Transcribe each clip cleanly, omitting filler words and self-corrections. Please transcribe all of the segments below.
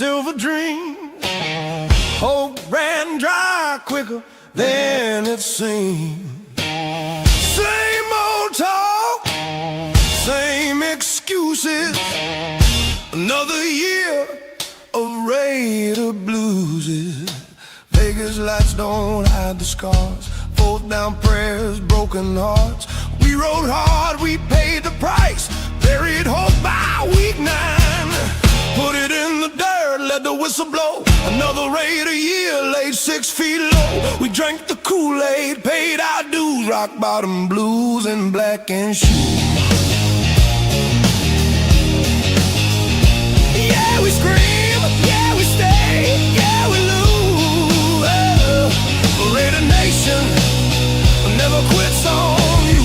silver dreams. Hope ran dry quicker than it seemed. Same old talk, same excuses. Another year of Raider blues. Vegas lights don't hide the scars. Fourth down prayers, broken hearts. We rode hard, we paid the price. Buried hope by week 9. Put it in the dirt, let the whistle blow. Another Raider year laid 6 feet low. We drank the Kool-Aid, paid our dues. Rock bottom blues and black and shoes. Yeah, we scream, yeah, we stay, yeah, we lose. Raider Nation never quits on you.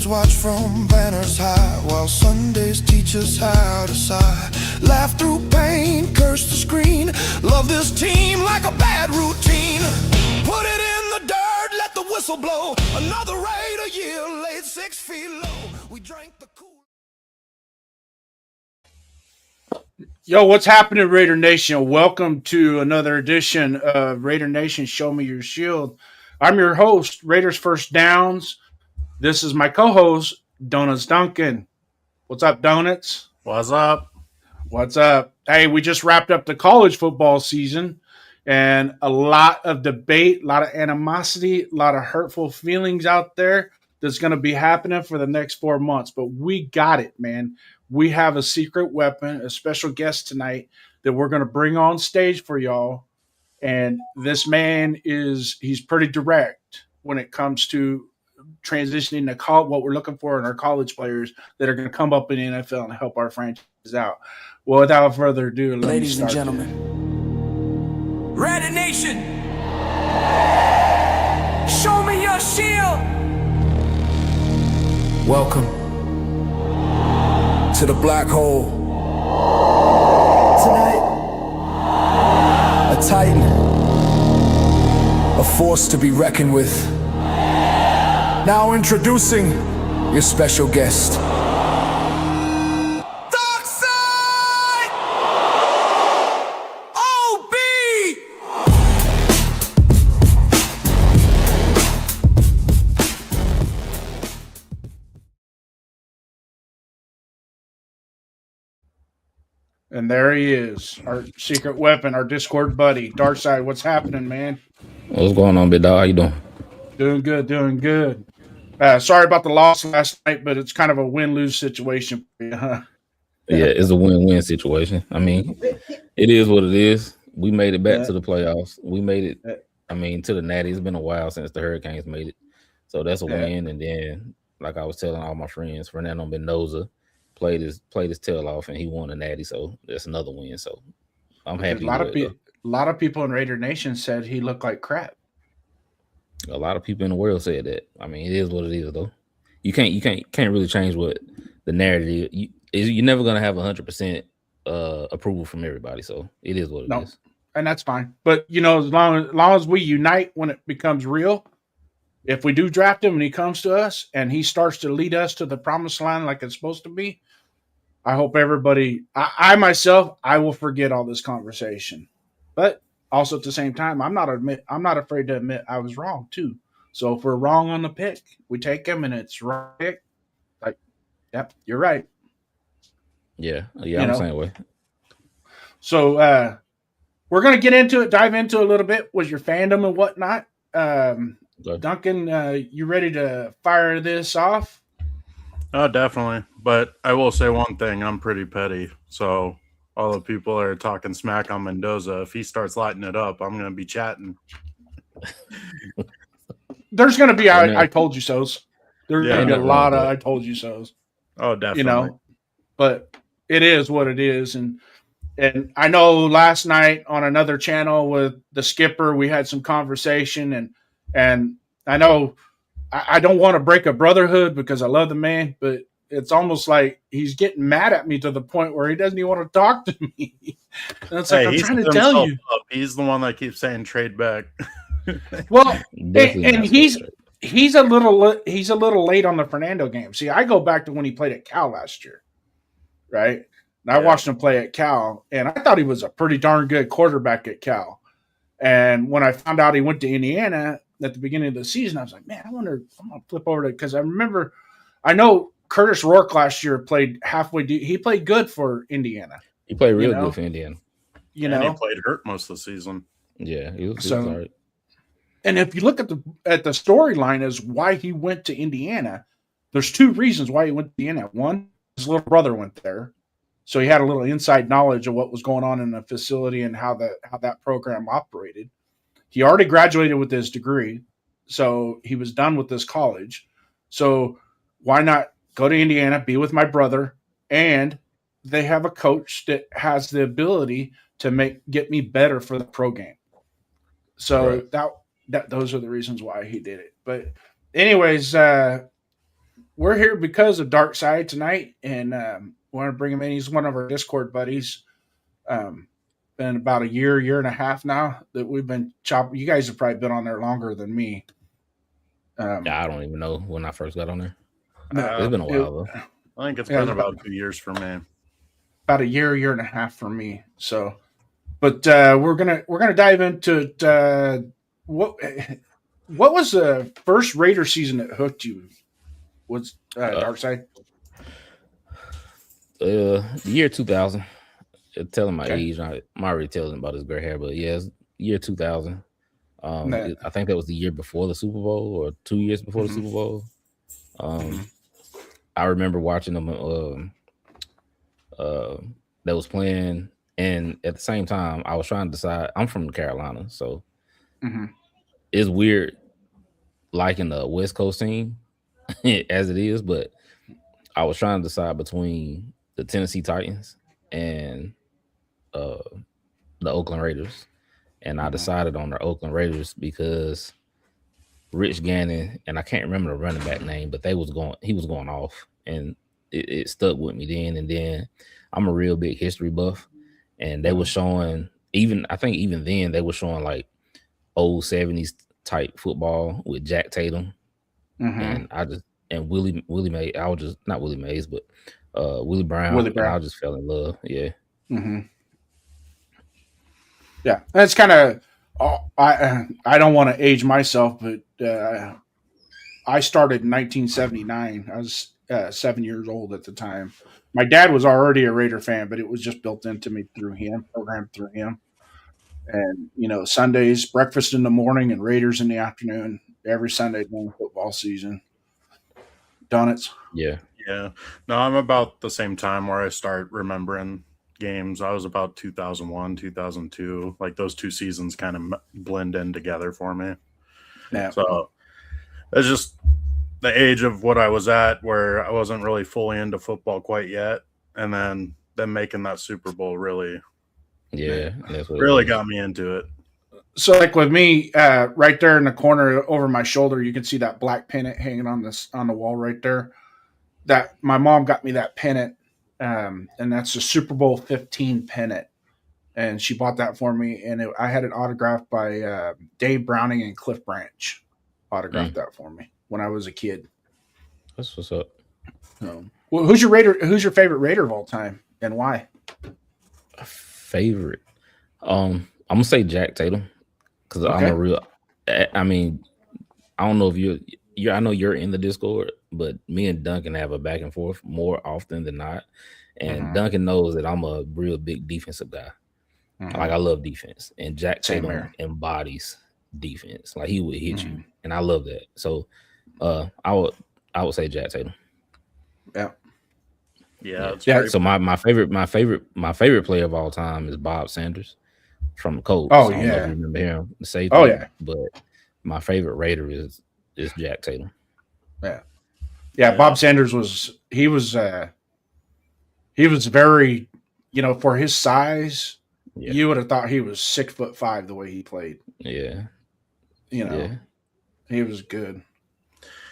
Watch from banners high while Sundays teach us how to sigh. Laugh through pain, curse the screen. Love this team like a bad routine. Put it in the dirt, let the whistle blow. Another Raider year laid 6 feet low. We drank the cool. Yo, what's happening, Raider Nation? Welcome to another edition of Raider Nation Show Me Your Shield. I'm your host, Raiders First Downs. This is my co-host, Donuts Duncan. What's up, Donuts? What's up? What's up? Hey, we just wrapped up the college football season, and a lot of debate, a lot of animosity, a lot of hurtful feelings out there that's going to be happening for the next 4 months. But we got it, man. We have a secret weapon, a special guest tonight that we're going to bring on stage for y'all. And this man he's pretty direct when it comes to transitioning to what we're looking for in our college players that are going to come up in the NFL and help our franchise out. Well, without further ado, ladies and gentlemen, Raider Nation, show me your shield. Welcome to the black hole. Tonight, a titan, a force to be reckoned with. Now introducing your special guest. Dark Side OB! And there he is, our secret weapon, our Discord buddy. Dark Side, what's happening, man? What's going on, big dog? How you doing? Doing good, doing good. Sorry about the loss last night, but it's kind of a win-lose situation for you, huh? Yeah, it's a win-win situation. I mean, it is what it is. We made it back to the playoffs. We made it, to the Natty. It's been a while since the Hurricanes made it. So that's a win. And then, like I was telling all my friends, Fernando Mendoza played his tail off, and he won the Natty. So that's another win. So I'm happy. A lot of people in Raider Nation said he looked like crap. A lot of people in the world said that. I mean, it is what it is, though. You can't really change what the narrative is. You're never gonna have 100% approval from everybody. So it is what it is, and that's fine. But as long as we unite when it becomes real, if we do draft him and he comes to us and he starts to lead us to the promised land like it's supposed to be, I hope everybody, I myself, I will forget all this conversation, but. Also, at the same time, I'm not afraid to admit I was wrong too. So if we're wrong on the pick, we take him, and it's right. Like, yep, you're right. Yeah, I'm the same way. So we're gonna dive into a little bit with your fandom and whatnot. Duncan, you ready to fire this off? Oh, definitely. But I will say one thing: I'm pretty petty, so all the people are talking smack on Mendoza. If he starts lighting it up, I'm going to be chatting. There's going to be Yeah, I told you so's. There's Yeah. going to be a Ain't nothing lot wrong of with I told you so's. Oh, definitely. You know, but it is what it is. And I know last night on another channel with the skipper, we had some conversation, and I know I don't want to break a brotherhood because I love the man, but it's almost like he's getting mad at me to the point where he doesn't even want to talk to me. And it's like, I'm he trying to set tell himself you. up. He's the one that keeps saying trade back. Well, Definitely and not supposed to. he's a little late on the Fernando game. See, I go back to when he played at Cal last year, right? And I watched him play at Cal, and I thought he was a pretty darn good quarterback at Cal. And when I found out he went to Indiana at the beginning of the season, I was like, man, I wonder. I'm gonna flip over to because I know Curtis Rourke last year played halfway. He played good for Indiana. He played real good for Indiana. You and know, he played hurt most of the season. Yeah, he was So- all right. and if you look at the storyline as why he went to Indiana, there's two reasons why he went to Indiana. One, his little brother went there, so he had a little inside knowledge of what was going on in the facility and how that program operated. He already graduated with his degree, so he was done with this college. So why not go to Indiana, be with my brother, and they have a coach that has the ability to get me better for the pro game. So Right. that those are the reasons why he did it. But anyways, we're here because of Dark Side tonight, and want to bring him in. He's one of our Discord buddies. Been about a year and a half now that we've been chopping. You guys have probably been on there longer than me. Yeah, I don't even know when I first got on there. Uh, It's been a while though. I think it's Yeah, been it's about 2 years for me. about a year and a half for me. So, but we're gonna dive into what was the first Raider season that hooked you? Was Dark Side? The year 2000. Telling my Okay. age, I'm already telling about his gray hair, but yeah, it's year 2000. Nah. I think that was the year before the Super Bowl or 2 years before Mhm. the Super Bowl. Mhm. I remember watching them that was playing, and at the same time, I was trying to decide. I'm from Carolina, so Mhm. it's weird liking the West Coast team as it is, but I was trying to decide between the Tennessee Titans and the Oakland Raiders, and I Mhm. decided on the Oakland Raiders because Rich Gannon, and I can't remember the running back name, but he was going off, and it stuck with me then. And then I'm a real big history buff, and they were showing I think even then they were showing like old 70s type football with Jack Tatum, Mhm. and Willie Mays. I was just not Willie Mays, but Willie Brown. Willie Brown. And I just fell in love. Yeah. Mm-hmm. Yeah, that's kind of. I don't want to age myself, but I started in 1979. I was 7 years old at the time. My dad was already a Raider fan, but it was just built into me through him, programmed through him. And Sundays, breakfast in the morning and Raiders in the afternoon every Sunday during football season. Donuts. Yeah. Yeah. No, I'm about the same time where I start remembering games. I was about 2001, 2002. Like those two seasons kind of blend in together for me. Yeah. So it's just the age of what I was at where I wasn't really fully into football quite yet. And then them making that Super Bowl really That's what really got me into it. So, like with me, right there in the corner over my shoulder, you can see that black pennant hanging on the wall right there. That my mom got me that pennant, and that's the Super Bowl 15 pennant, and she bought that for me. And I had it autographed by Dave Browning and Cliff Branch. Autographed that for me when I was a kid. That's what's up. So, well, who's your Raider? Who's your favorite Raider of all time, and why? Favorite. I'm gonna say Jack Tatum because I'm a real. I mean, I don't know if you're. I know you're in the Discord, but me and Duncan have a back and forth more often than not. And Duncan knows that I'm a real big defensive guy. Like I love defense, and Jack Tatum embodies defense. Like he would hit you, and I love that. So, I would say Jack Tatum. Yeah. Yeah, it's Yeah, great. So my favorite player of all time is Bob Sanders from the Colts. Oh, I don't know if yeah. you remember him, the safety. Oh, yeah. But my favorite Raider is Jack Tatum. Yeah. Yeah. Bob Sanders was very, for his size, Yeah. you would have thought he was 6'5" the way he played. Yeah. He was good.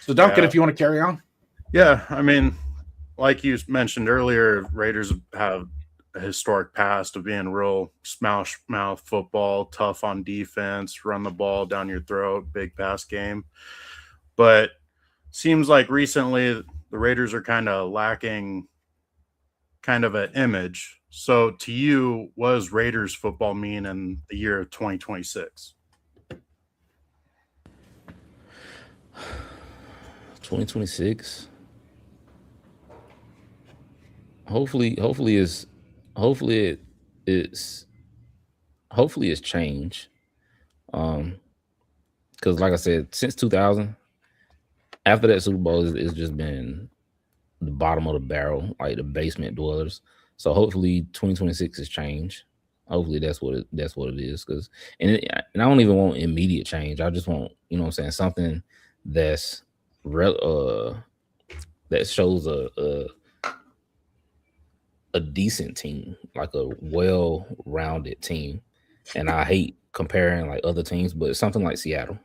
So Duncan, if you want to carry on. Yeah, I mean, like you mentioned earlier, Raiders have a historic past of being real smash mouth football, tough on defense, run the ball down your throat, big pass game. But seems like recently the Raiders are kind of lacking kind of an image. So to you, what does Raiders football mean in the year of 2026? 2026. Hopefully it's change. Because like I said, since 2000, after that Super Bowl, it's just been the bottom of the barrel, like the basement dwellers. So hopefully 2026 is change. Hopefully that's what it is. Because and I don't even want immediate change. I just want, something that's that shows a decent team, like a well-rounded team. And I hate comparing like other teams, but something like Seattle.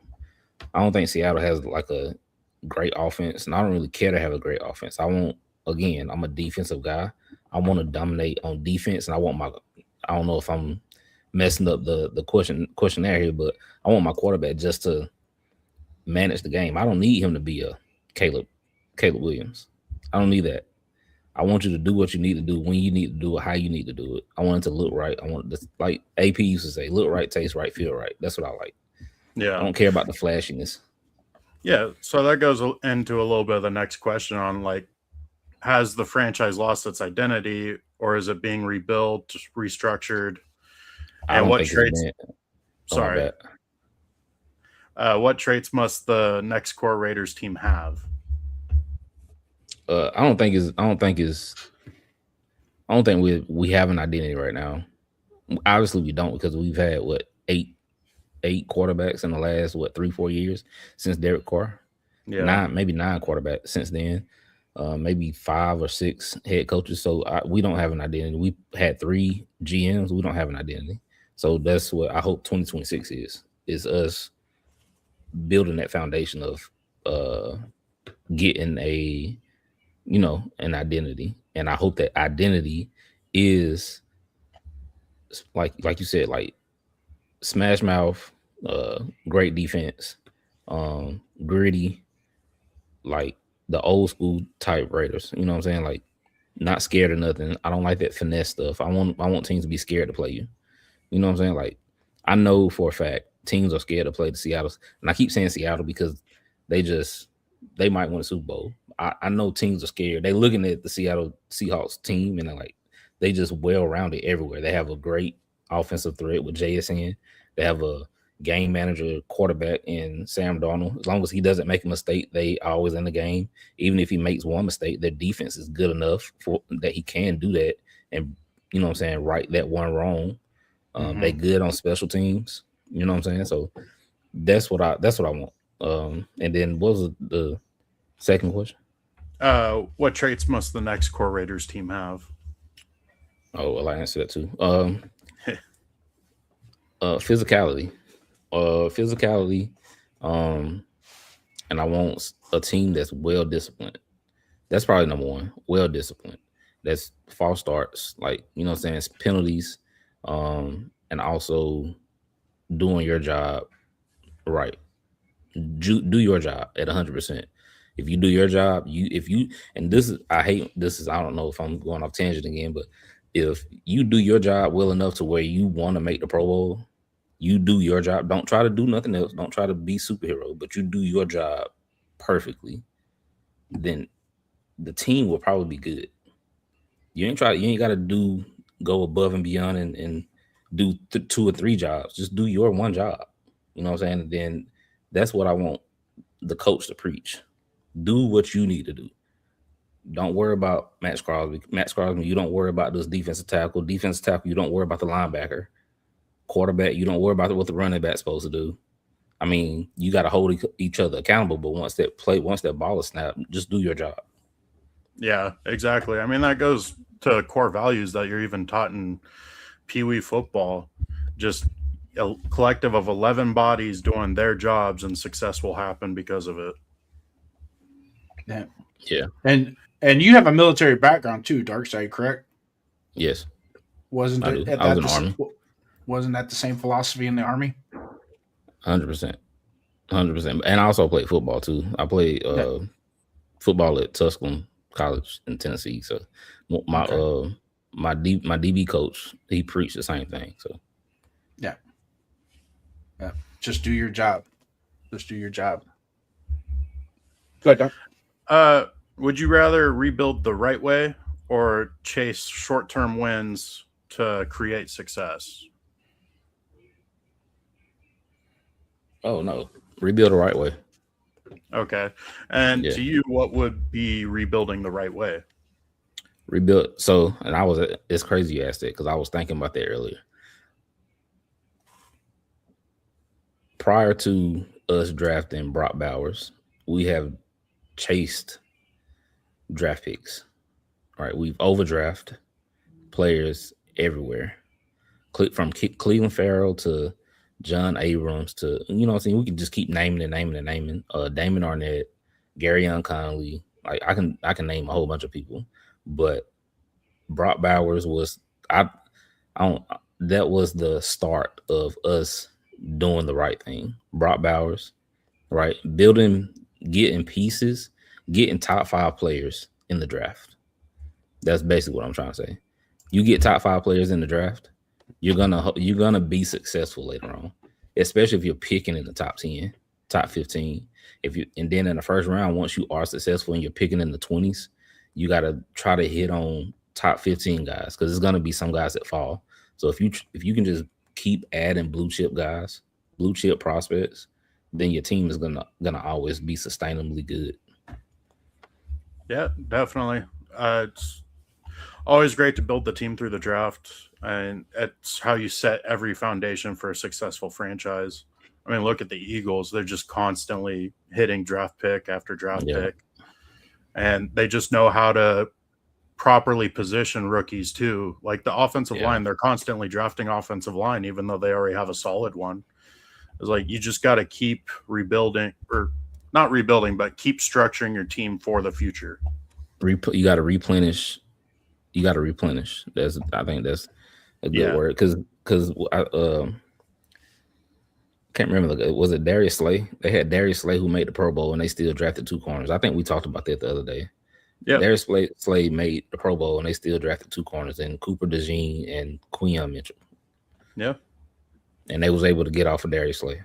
I don't think Seattle has like a great offense, and I don't really care to have a great offense. I'm a defensive guy. I want to dominate on defense, and I don't know if I'm messing up the questionnaire here, but I want my quarterback just to manage the game. I don't need him to be a Caleb Williams. I don't need that. I want you to do what you need to do when you need to do it, how you need to do it. I want it to look right. I want it like AP used to say, look right, taste right, feel right. That's what I like. Yeah. I don't care about the flashiness. Yeah. So that goes into a little bit of the next question on like, has the franchise lost its identity or is it being rebuilt, restructured? And what traits? Sorry. What traits must the next core Raiders team have? I don't think we have an identity right now. Obviously, we don't, because we've had eight quarterbacks in the last 3-4 years since Derek Carr. Yeah, maybe 9 quarterbacks since then. Maybe 5 or 6 head coaches. So we don't have an identity. We had 3 GMs. We don't have an identity. So that's what I hope 2026 is us building that foundation of getting an identity. And I hope that identity is like you said, like smash mouth, great defense, gritty, like the old school type Raiders. You know what I'm saying? Like not scared of nothing. I don't like that finesse stuff. I want teams to be scared to play you. You know what I'm saying? Like I know for a fact teams are scared to play the Seattle's, and I keep saying Seattle because they might win a Super Bowl. I know teams are scared. They're looking at the Seattle Seahawks team and they just well-rounded everywhere. They have a great offensive threat with JSN. They have a game manager quarterback in Sam Darnold. As long as he doesn't make a mistake, they are always in the game. Even if he makes one mistake, their defense is good enough for that he can do that and, you know what I'm saying, right that one wrong. They good on special teams. You know what I'm saying? So that's what I want. And then what was the second question? What traits must the next core Raiders team have? Oh, well, I answered that too. Physicality. And I want a team that's well disciplined. That's probably number one. Well disciplined. That's false starts, like, you know what I'm saying, it's penalties, and also doing your job right. Do your job at 100%. If you do your job, I don't know if I'm going off tangent again, but if you do your job well enough to where you want to make the Pro Bowl, you do your job. Don't try to do nothing else. Don't try to be superhero, but you do your job perfectly. Then the team will probably be good. You ain't got to go above and beyond and do 2 or 3 jobs. Just do your one job. You know what I'm saying? And then that's what I want the coach to preach. Do what you need to do. Don't worry about Max Crosby. Max Crosby, you don't worry about this defensive tackle. Defensive tackle, you don't worry about the linebacker. Quarterback, you don't worry about what the running back's supposed to do. I mean, you got to hold each other accountable, but once that ball is snapped, just do your job. Yeah, exactly. I mean, that goes to core values that you're even taught in Pee Wee football. Just a collective of 11 bodies doing their jobs, and success will happen because of it. Yeah. Yeah. And you have a military background too, Darkside, correct? Yes. Wasn't I it? do. I was in the Army. Wasn't that the same philosophy in the Army? 100%. 100%. And I also played football too. I played football at Tusculum College in Tennessee. So my DB coach, he preached the same thing. So yeah. Just do your job. Just do your job. Good. Would you rather rebuild the right way or chase short-term wins to create success? Oh no, rebuild the right way. Okay. And Yeah. to you, what would be rebuilding the right way? Rebuild. So, and it's crazy you asked that because I was thinking about that earlier. Prior to us drafting Brock Bowers, we have chased draft picks. All right, we've overdrafted players everywhere, from Cleveland Farrell to John Abrams to, you know what I'm saying? We can just keep naming. Damon Arnett, Garyon Conley. Like I can name a whole bunch of people, but Brock Bowers was that was the start of us doing the right thing. Brock Bowers, right? Getting pieces, getting top 5 players in the draft. That's basically what I'm trying to say. You get top 5 players in the draft, you're gonna be successful later on, especially if you're picking in the top 10, top 15. And then in the first round, once you are successful and you're picking in the 20s, you got to try to hit on top 15 guys because there's gonna be some guys that fall. So if you can just keep adding blue chip guys, blue chip prospects, then your team is gonna always be sustainably good. Yeah, definitely. It's always great to build the team through the draft, and it's how you set every foundation for a successful franchise. I mean, look at the Eagles. They're just constantly hitting draft pick after draft pick, and they just know how to properly position rookies too. Like the offensive line, they're constantly drafting offensive line, even though they already have a solid one. It's like you just got to keep rebuilding, or not rebuilding, but keep structuring your team for the future. You got to replenish. I think that's a good word because I can't remember. Was it Darius Slay? They had Darius Slay who made the Pro Bowl and they still drafted 2 corners. I think we talked about that the other day. Yeah, Darius Slay made the Pro Bowl and they still drafted 2 corners, and Cooper DeJean and Quinyon Mitchell. Yeah, and they was able to get off of Darius Slay.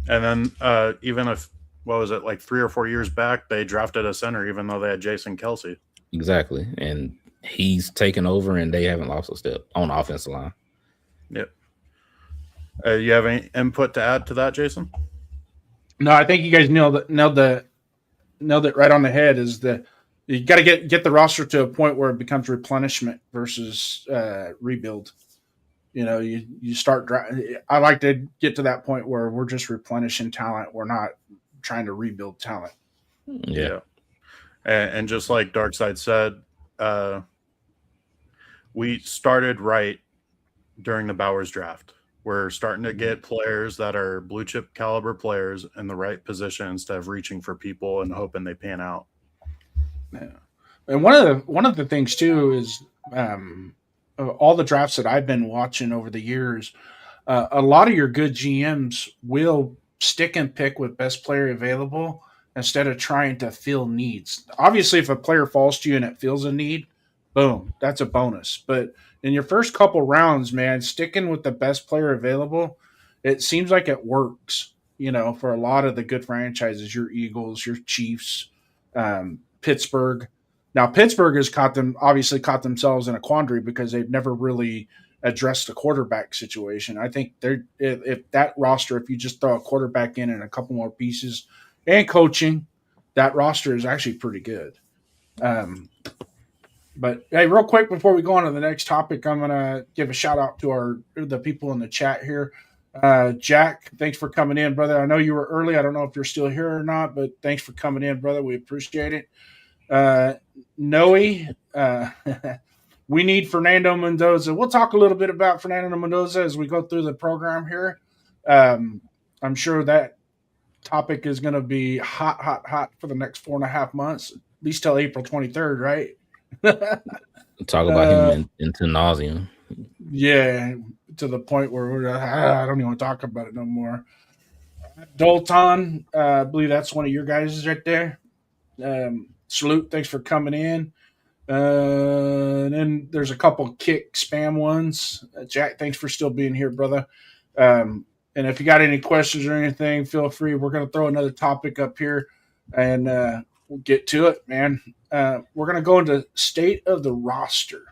And then even if, what was it, like 3 or 4 years back, they drafted a center even though they had Jason Kelce. Exactly, and he's taken over, and they haven't lost a step on the offensive line. Yep. You have any input to add to that, Jason? No, I think you guys nailed it right on the head. Is that you got to get the roster to a point where it becomes replenishment versus rebuild. You know, you start. I like to get to that point where we're just replenishing talent. We're not trying to rebuild talent. Yeah. And just like Darkside said, we started right during the Bowers draft. We're starting to get players that are blue chip caliber players in the right position instead of reaching for people and hoping they pan out. Yeah. And one of the things too is all the drafts that I've been watching over the years, a lot of your good GMs will stick and pick with best player available instead of trying to fill needs. Obviously, if a player falls to you and it fills a need, boom, that's a bonus. But in your first couple rounds, man, sticking with the best player available, it seems like it works, you know, for a lot of the good franchises, your Eagles, your Chiefs, Pittsburgh. Now, Pittsburgh has caught themselves in a quandary because they've never really addressed the quarterback situation. I think if that roster, if you just throw a quarterback in and a couple more pieces and coaching, that roster is actually pretty good. But hey, real quick before we go on to the next topic, I'm gonna give a shout out to the people in the chat here. Jack, thanks for coming in, brother. I know you were early. I don't know if you're still here or not, but thanks for coming in, brother. We appreciate it. Noe, we need Fernando Mendoza. We'll talk a little bit about Fernando Mendoza as we go through the program here. I'm sure that topic is going to be hot for the next 4.5 months, at least till April 23rd, right? Talk about him into nauseum. Yeah, to the point where I don't even want to talk about it no more. Dalton, I believe that's one of your guys right there. Salute, thanks for coming in. And then there's a couple kick spam ones. Jack, thanks for still being here, brother. And if you got any questions or anything, feel free. We're going to throw another topic up here, and we'll get to it, man. We're going to go into state of the roster.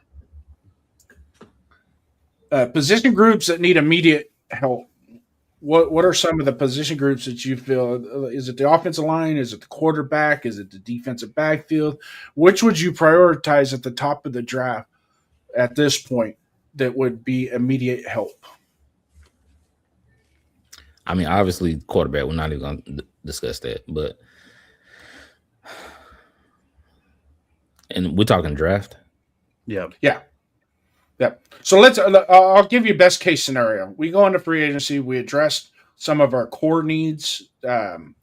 Position groups that need immediate help. What are some of the position groups that you feel? Is it the offensive line? Is it the quarterback? Is it the defensive backfield? Which would you prioritize at the top of the draft at this point that would be immediate help? I mean, obviously, quarterback. We're not even going to discuss that, but and we're talking draft. Yeah. So I'll give you best case scenario. We go into free agency. We addressed some of our core needs that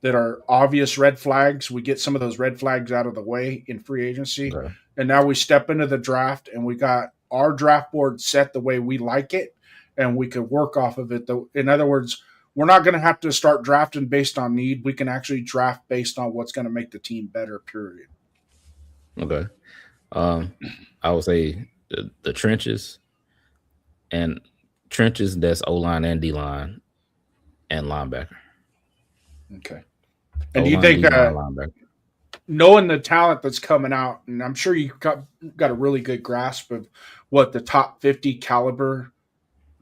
are obvious red flags. We get some of those red flags out of the way in free agency. Okay. And now we step into the draft and we got our draft board set the way we like it, and we could work off of it. In other words, we're not going to have to start drafting based on need. We can actually draft based on what's going to make the team better, period. Okay. I would say the trenches, and trenches, that's O-line and D-line and linebacker. Okay. And do O-line, you think D-line, linebacker. Knowing the talent that's coming out, and I'm sure you got a really good grasp of what the top 50 caliber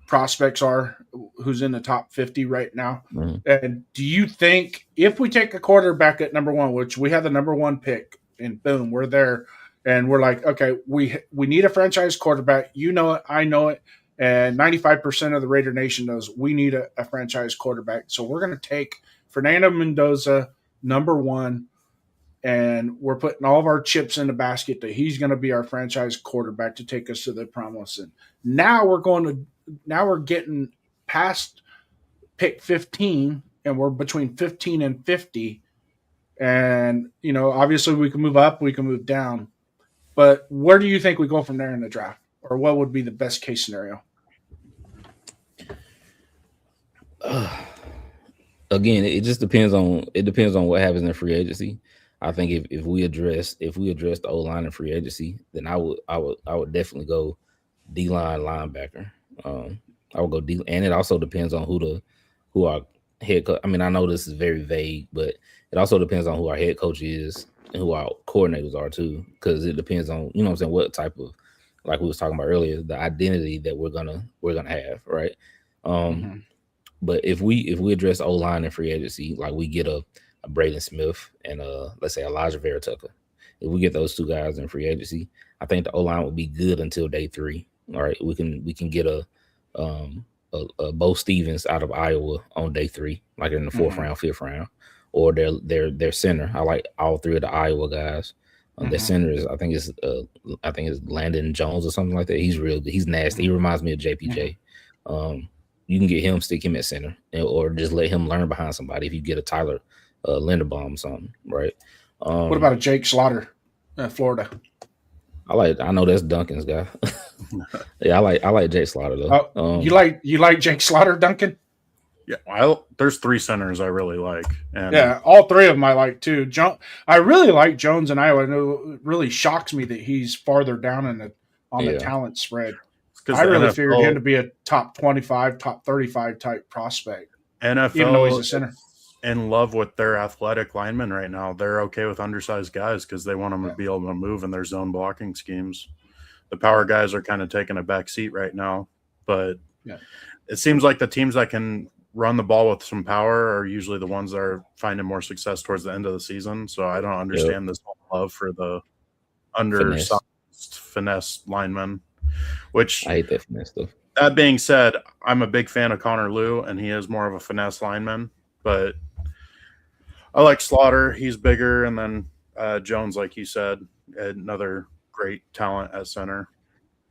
prospects are, who's in the top 50 right now. Mm-hmm. And do you think if we take a quarterback at number one, which we have the number one pick, and boom, we're there, and we're like, okay, we need a franchise quarterback. You know it, I know it, and 95% of the Raider Nation knows we need a franchise quarterback. So we're going to take Fernando Mendoza, number one, and we're putting all of our chips in the basket that he's going to be our franchise quarterback to take us to the promised land. Now we're getting past pick 15, and we're between 15 and 50. And, obviously we can move up, we can move down. But where do you think we go from there in the draft? Or what would be the best case scenario? Again, it just depends on what happens in free agency. I think if we address the O-line in free agency, then I would definitely go D-line linebacker. I would go D, and it also depends on who our head coach. I mean, I know this is very vague, but it also depends on who our head coach is and who our coordinators are too, because it depends on, what I'm saying, what type of, like we was talking about earlier, the identity that we're gonna have, right? But if we address O-line in free agency, like we get a Braden Smith and let's say Elijah Vera Tucker, if we get those two guys in free agency, I think the O-line will be good until day 3. All right, we can get a Bo Stevens out of Iowa on day 3, like in the 4th round, 5th round, or their center. I like all 3 of the Iowa guys. Their center is I think it's Landon Jones or something like that. He's real good. He's nasty. He reminds me of JPJ. You can get him, stick him at center, or just let him learn behind somebody. If you get a Tyler Linderbaum or something, right? What about a Jake Slaughter, Florida? I know that's Duncan's guy. Yeah, I like Jake Slaughter though. You like Jake Slaughter, Duncan? Yeah, there's 3 centers I really like, and yeah, all 3 of them I like too. I really like Jones in Iowa. It really shocks me that he's farther down on the talent spread. I really figured him to be a top 25, top 35 type prospect. NFL, even though he's a center, in love with their athletic linemen right now. They're okay with undersized guys because they want them to be able to move in their zone blocking schemes. The power guys are kind of taking a back seat right now, but it seems like the teams that can run the ball with some power are usually the ones that are finding more success towards the end of the season. So I don't understand this love for the undersized finesse linemen. Which I hate that finesse stuff. That being said, I'm a big fan of Connor Liu, and he is more of a finesse lineman. But I like Slaughter. He's bigger, and then Jones, like you said, another great talent at center.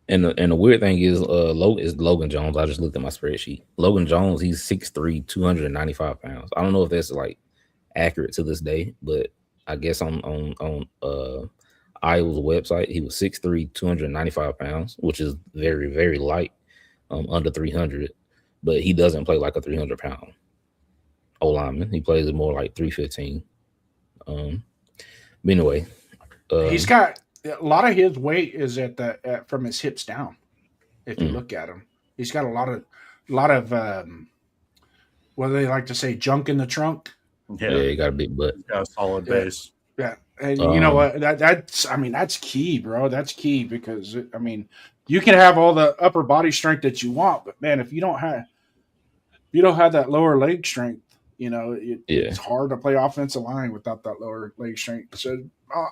And the weird thing is Logan Jones. I just looked at my spreadsheet. Logan Jones, he's 6'3", 295 pounds. I don't know if that's like accurate to this day, but I guess on Iowa's website, he was 6'3", 295 pounds, which is very, very light, under 300. But he doesn't play like a 300-pound O-lineman. He plays it more like 315. But anyway, he's got a lot of his weight is from his hips down. If you look at him, he's got a lot of what do they like to say, junk in the trunk. Yeah, he got a big butt. He's got a solid base. Yeah, and you know what? That's key, bro. That's key because you can have all the upper body strength that you want, but man, if you don't have that lower leg strength, it's hard to play offensive line without that lower leg strength. So,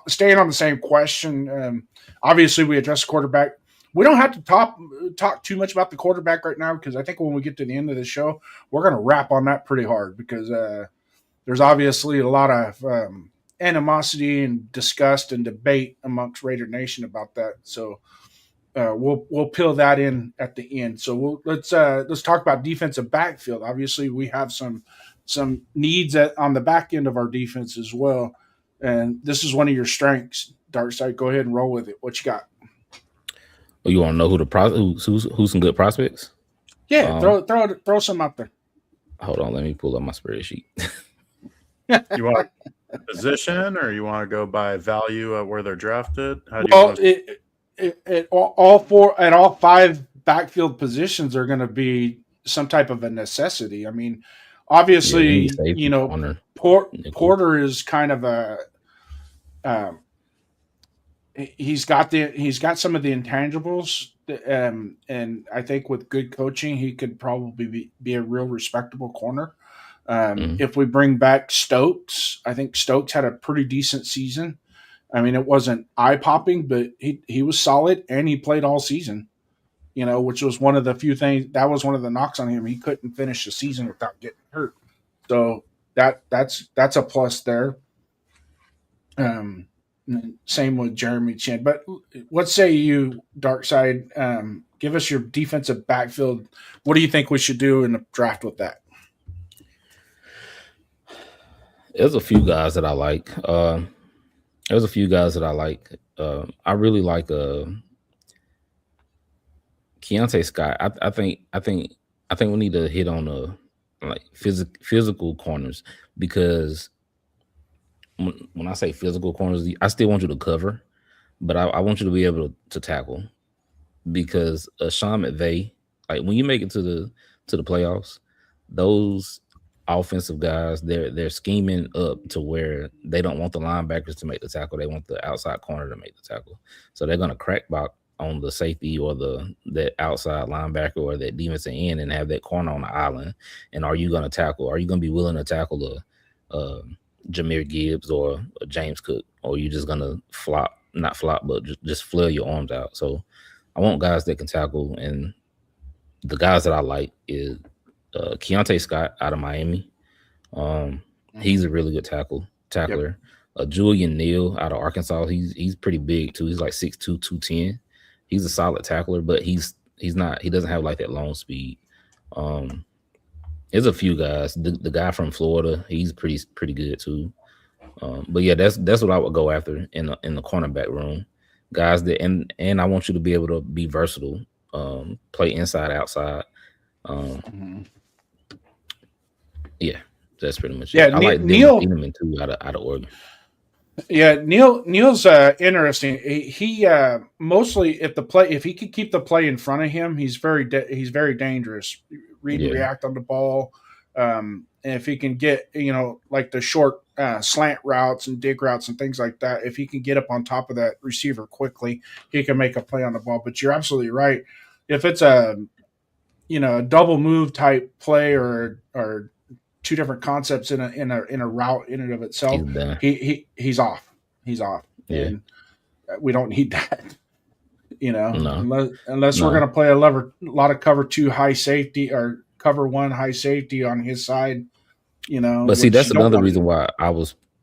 staying on the same question, obviously we addressed quarterback. We don't have to talk too much about the quarterback right now because I think when we get to the end of the show, we're going to wrap on that pretty hard because there's obviously a lot of animosity and disgust and debate amongst Raider Nation about that. So we'll peel that in at the end. So let's talk about defensive backfield. Obviously, we have some needs on the back end of our defense as well, and this is one of your strengths. Darkside, go ahead and roll with it. What you got? Oh, you want to know who's some good prospects? Yeah, throw some out there. Hold on, let me pull up my spreadsheet. You want position, or you want to go by value at where they're drafted? All five backfield positions are going to be some type of a necessity. I mean, obviously, Porter is kind of a he's got some of the intangibles, and I think with good coaching, he could probably be a real respectable corner. If we bring back Stokes, I think Stokes had a pretty decent season. I mean, it wasn't eye-popping, but he was solid, and he played all season, which was one of the few things – that was one of the knocks on him. He couldn't finish the season without getting hurt. So that's a plus there. Same with Jeremy Chin. But what say you, Darkside? Give us your defensive backfield. What do you think we should do in the draft with that? There's a few guys that I like. I really like Keontae Scott. I think we need to hit on physical corners, because when I say physical corners, I still want you to cover, but I want you to be able to tackle, because Sean McVay, like when you make it to the playoffs, those offensive guys, they're scheming up to where they don't want the linebackers to make the tackle. They want the outside corner to make the tackle. So they're going to crack back on the safety or that outside linebacker or that defensive end and have that corner on the island. And are you going to tackle? Are you going to be willing to tackle Jahmyr Gibbs or a James Cook? Or are you just going to not flop, but just flail your arms out? So I want guys that can tackle. And the guys that I like is Keontae Scott out of Miami. He's a really good tackler. Yep. Julian Neal out of Arkansas. He's pretty big too. He's like 6'2", 210. He's a solid tackler, but he doesn't have like that long speed. There's a few guys. The guy from Florida, he's pretty good too. But yeah, that's what I would go after in the cornerback room. Guys that and I want you to be able to be versatile. Play inside, outside. Yeah, that's pretty much it. I like Neal too out of Oregon. Yeah, Neal's interesting. He mostly if he could keep the play in front of him, he's very dangerous. Read and react on the ball. And if he can get like the short slant routes and dig routes and things like that, if he can get up on top of that receiver quickly, he can make a play on the ball. But you're absolutely right. If it's a double move type play or two different concepts in a route in and of itself, he's off. He's off. Yeah. and we don't need that. No. Unless we're No. going to play a lot of cover 2 high safety or cover 1 high safety on his side. But see, which that's you don't another wanna reason do. why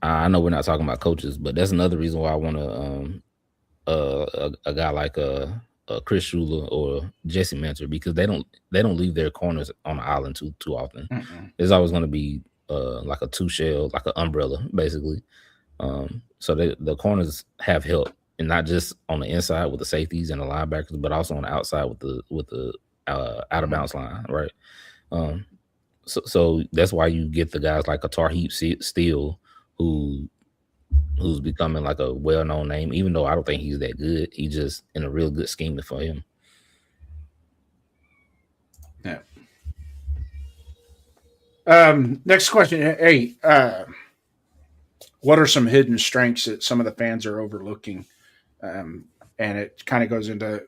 I know we're not talking about coaches, but that's another reason why I want to a guy like Chris Shula or Jesse Mentor, because they don't leave their corners on the island too often. Mm-mm. There's always going to be like a 2 shell, like an umbrella, basically. So the corners have help, and not just on the inside with the safeties and the linebackers, but also on the outside with the out of bounds line, right? So that's why you get the guys like a Tarheeb Steele, who's becoming like a well-known name, even though I don't think he's that good. He's just in a real good scheme for him. Yeah. Next question. Hey, what are some hidden strengths that some of the fans are overlooking? And it kind of goes into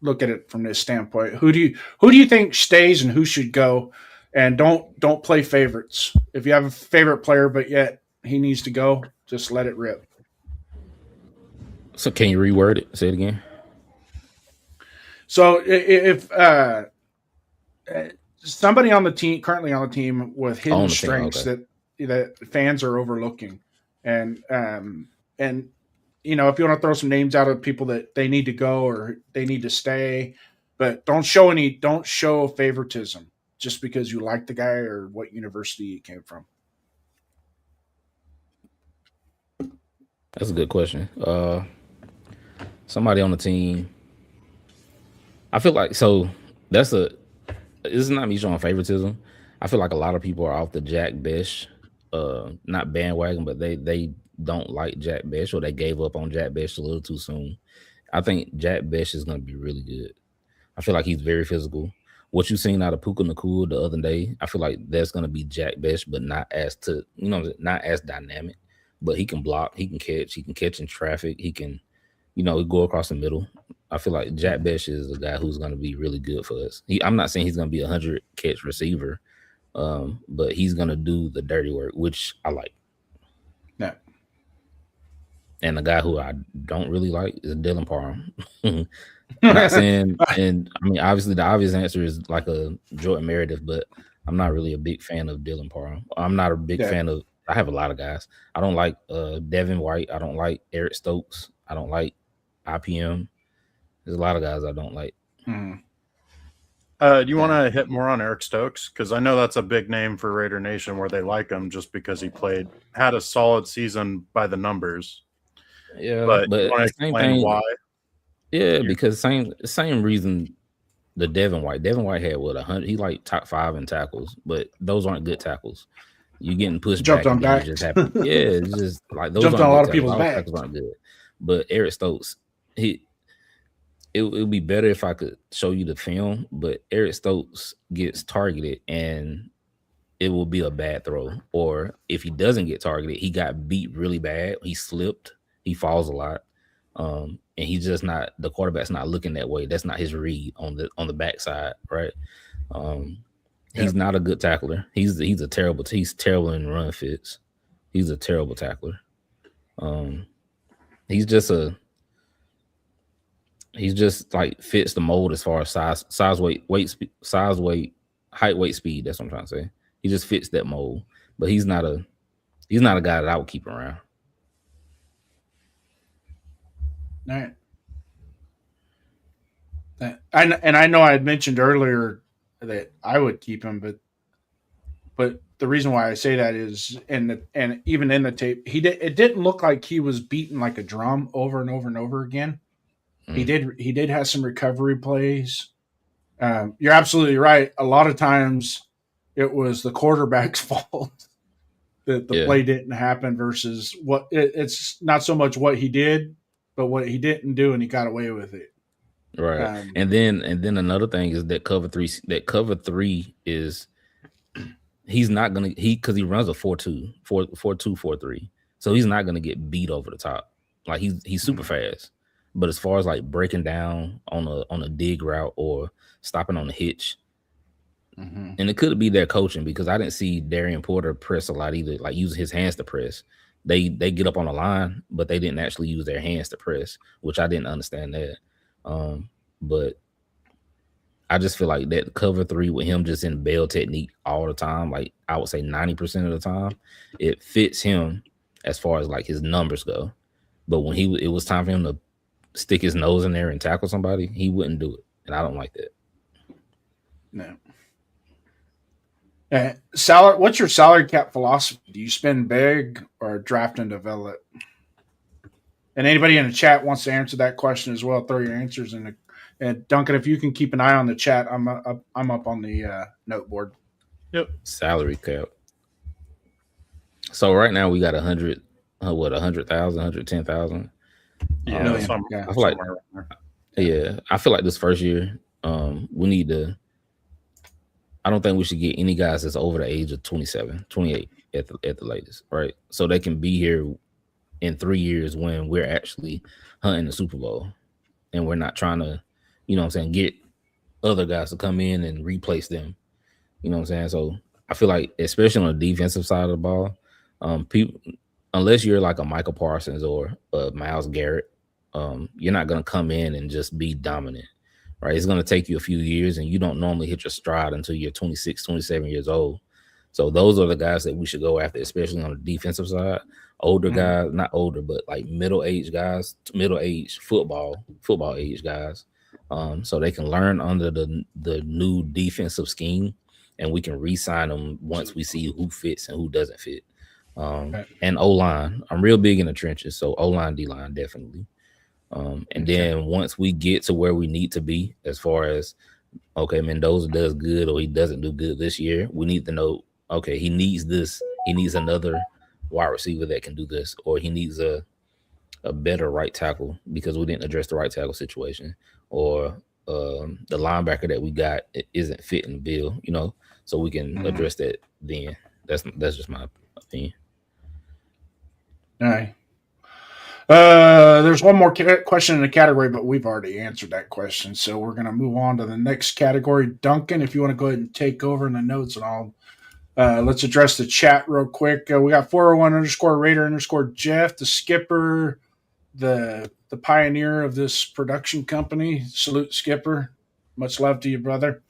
look at it from this standpoint. Who do you think stays and who should go? And don't play favorites. If you have a favorite player, but yet he needs to go, just let it rip. So can you reword it? Say it again. So if somebody on the team, currently on the team, with hidden strengths that fans are overlooking, and if you want to throw some names out of people that they need to go or they need to stay, but don't show favoritism just because you like the guy or what university he came from. That's a good question. Somebody on the team. I feel like it's not me showing favoritism. I feel like a lot of people are off the Jack Bech, not bandwagon, but they don't like Jack Bech, or they gave up on Jack Bech a little too soon. I think Jack Bech is going to be really good. I feel like he's very physical. What you seen out of Puka Nacua the other day, I feel like that's going to be Jack Bech, but not as dynamic. But he can block, he can catch in traffic, he can, go across the middle. I feel like Jack Bech is a guy who's going to be really good for us. I'm not saying he's going to be a 100-catch receiver, but he's going to do the dirty work, which I like. Yeah. And the guy who I don't really like is Dylan Parham. I'm not saying, and I mean, obviously the obvious answer is like a Jordan Meredith, but I'm not really a big fan of Dylan Parham. I'm not a big fan of. I have a lot of guys. I don't like Devin White. I don't like Eric Stokes. I don't like IPM. There's a lot of guys I don't like. Mm-hmm. Do you want to hit more on Eric Stokes? Because I know that's a big name for Raider Nation where they like him just because he had a solid season by the numbers. Yeah, but you want to explain why? Yeah, because same reason the Devin White. Devin White had 100. He like top 5 in tackles, but those aren't good tackles. You getting pushed jumped back on back. Just happened. Yeah, it's just like those jumped on a lot of people's back. Tackles aren't good. But Eric Stokes, it would be better if I could show you the film. But Eric Stokes gets targeted and it will be a bad throw. Or if he doesn't get targeted, he got beat really bad. He slipped. He falls a lot. And he's just not, the quarterback's not looking that way. That's not his read on the backside, right? He's not a good tackler. He's terrible in run fits. He's a terrible tackler. He's just like fits the mold as far as size, weight, height, weight, speed. That's what I'm trying to say. He just fits that mold, but he's not a guy that I would keep around. All right. I know I had mentioned earlier that I would keep him, but the reason why I say that is, and even in the tape, it didn't look like he was beaten like a drum over and over and over again. He did have some recovery plays. You're absolutely right. A lot of times it was the quarterback's fault that the play didn't happen versus what it's not so much what he did, but what he didn't do, and he got away with it. Right. And then another thing is that cover three is he's not gonna because he runs a 4-2, 4-3. So he's not gonna get beat over the top. Like he's super fast. But as far as like breaking down on a dig route or stopping on a hitch, and it could be their coaching, because I didn't see Darian Porter press a lot either, like using his hands to press. they get up on the line, but they didn't actually use their hands to press, which I didn't understand that. But I just feel like that cover 3 with him just in bail technique all the time, like I would say 90% of the time, it fits him as far as like his numbers go. But when it was time for him to stick his nose in there and tackle somebody, he wouldn't do it, and I don't like that. No. Salary? What's your salary cap philosophy? Do you spend big or draft and develop? And anybody in the chat wants to answer that question as well, throw your answers in the. And Duncan, if you can keep an eye on the chat, I'm up on the note board. Yep. Salary cap. So right now we got 100,000, 110,000. Yeah, Yeah. I feel like, I feel like this first year, we need to. I don't think we should get any guys that's over the age of 27, 28 at the latest, right? So they can be here in 3 years when we're actually hunting the Super Bowl, and we're not trying to, get other guys to come in and replace them. You know what I'm saying? So I feel like, especially on the defensive side of the ball, people, unless you're like a Michael Parsons or Myles Garrett, you're not going to come in and just be dominant, right? It's going to take you a few years, and you don't normally hit your stride until you're 26, 27 years old. So those are the guys that we should go after, especially on the defensive side. Older guys, not older, but like middle-aged guys, middle-aged football age guys, so they can learn under the new defensive scheme, and we can re-sign them once we see who fits and who doesn't fit. And O-line, I'm real big in the trenches, so O-line, D-line, definitely. And then once we get to where we need to be, as far as, okay, Mendoza does good or he doesn't do good this year, we need to know, okay, he needs this. He needs another wide receiver that can do this, or he needs a better right tackle because we didn't address the right tackle situation, or the linebacker that we got isn't fitting the bill, so we can address that then. That's just my opinion. All right. There's one more question in the category, but we've already answered that question. So we're going to move on to the next category. Duncan, if you want to go ahead and take over in the notes, and I'll let's address the chat real quick. We got 401_Raider_Jeff, the skipper, the pioneer of this production company. Salute, Skipper. Much love to you, brother.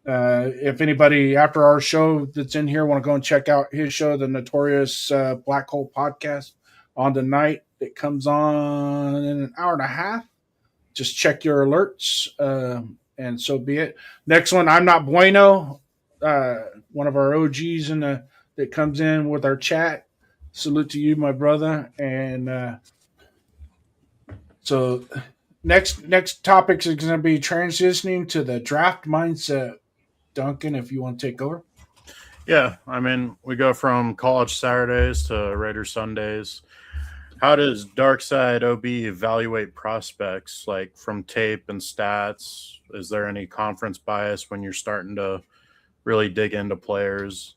If anybody after our show that's in here want to go and check out his show, the Notorious Black Hole Podcast, on tonight. It comes on in an hour and a half. Just check your alerts, and so be it. Next one, I'm Not Bueno, one of our OGs that comes in with our chat. Salute to you, my brother. And so next topics is going to be transitioning to the draft mindset. Duncan, if you want to take over. Yeah, I mean, we go from college Saturdays to Raider Sundays. How does Darkside OB evaluate prospects, like from tape and stats? Is there any conference bias when you're starting to really dig into players?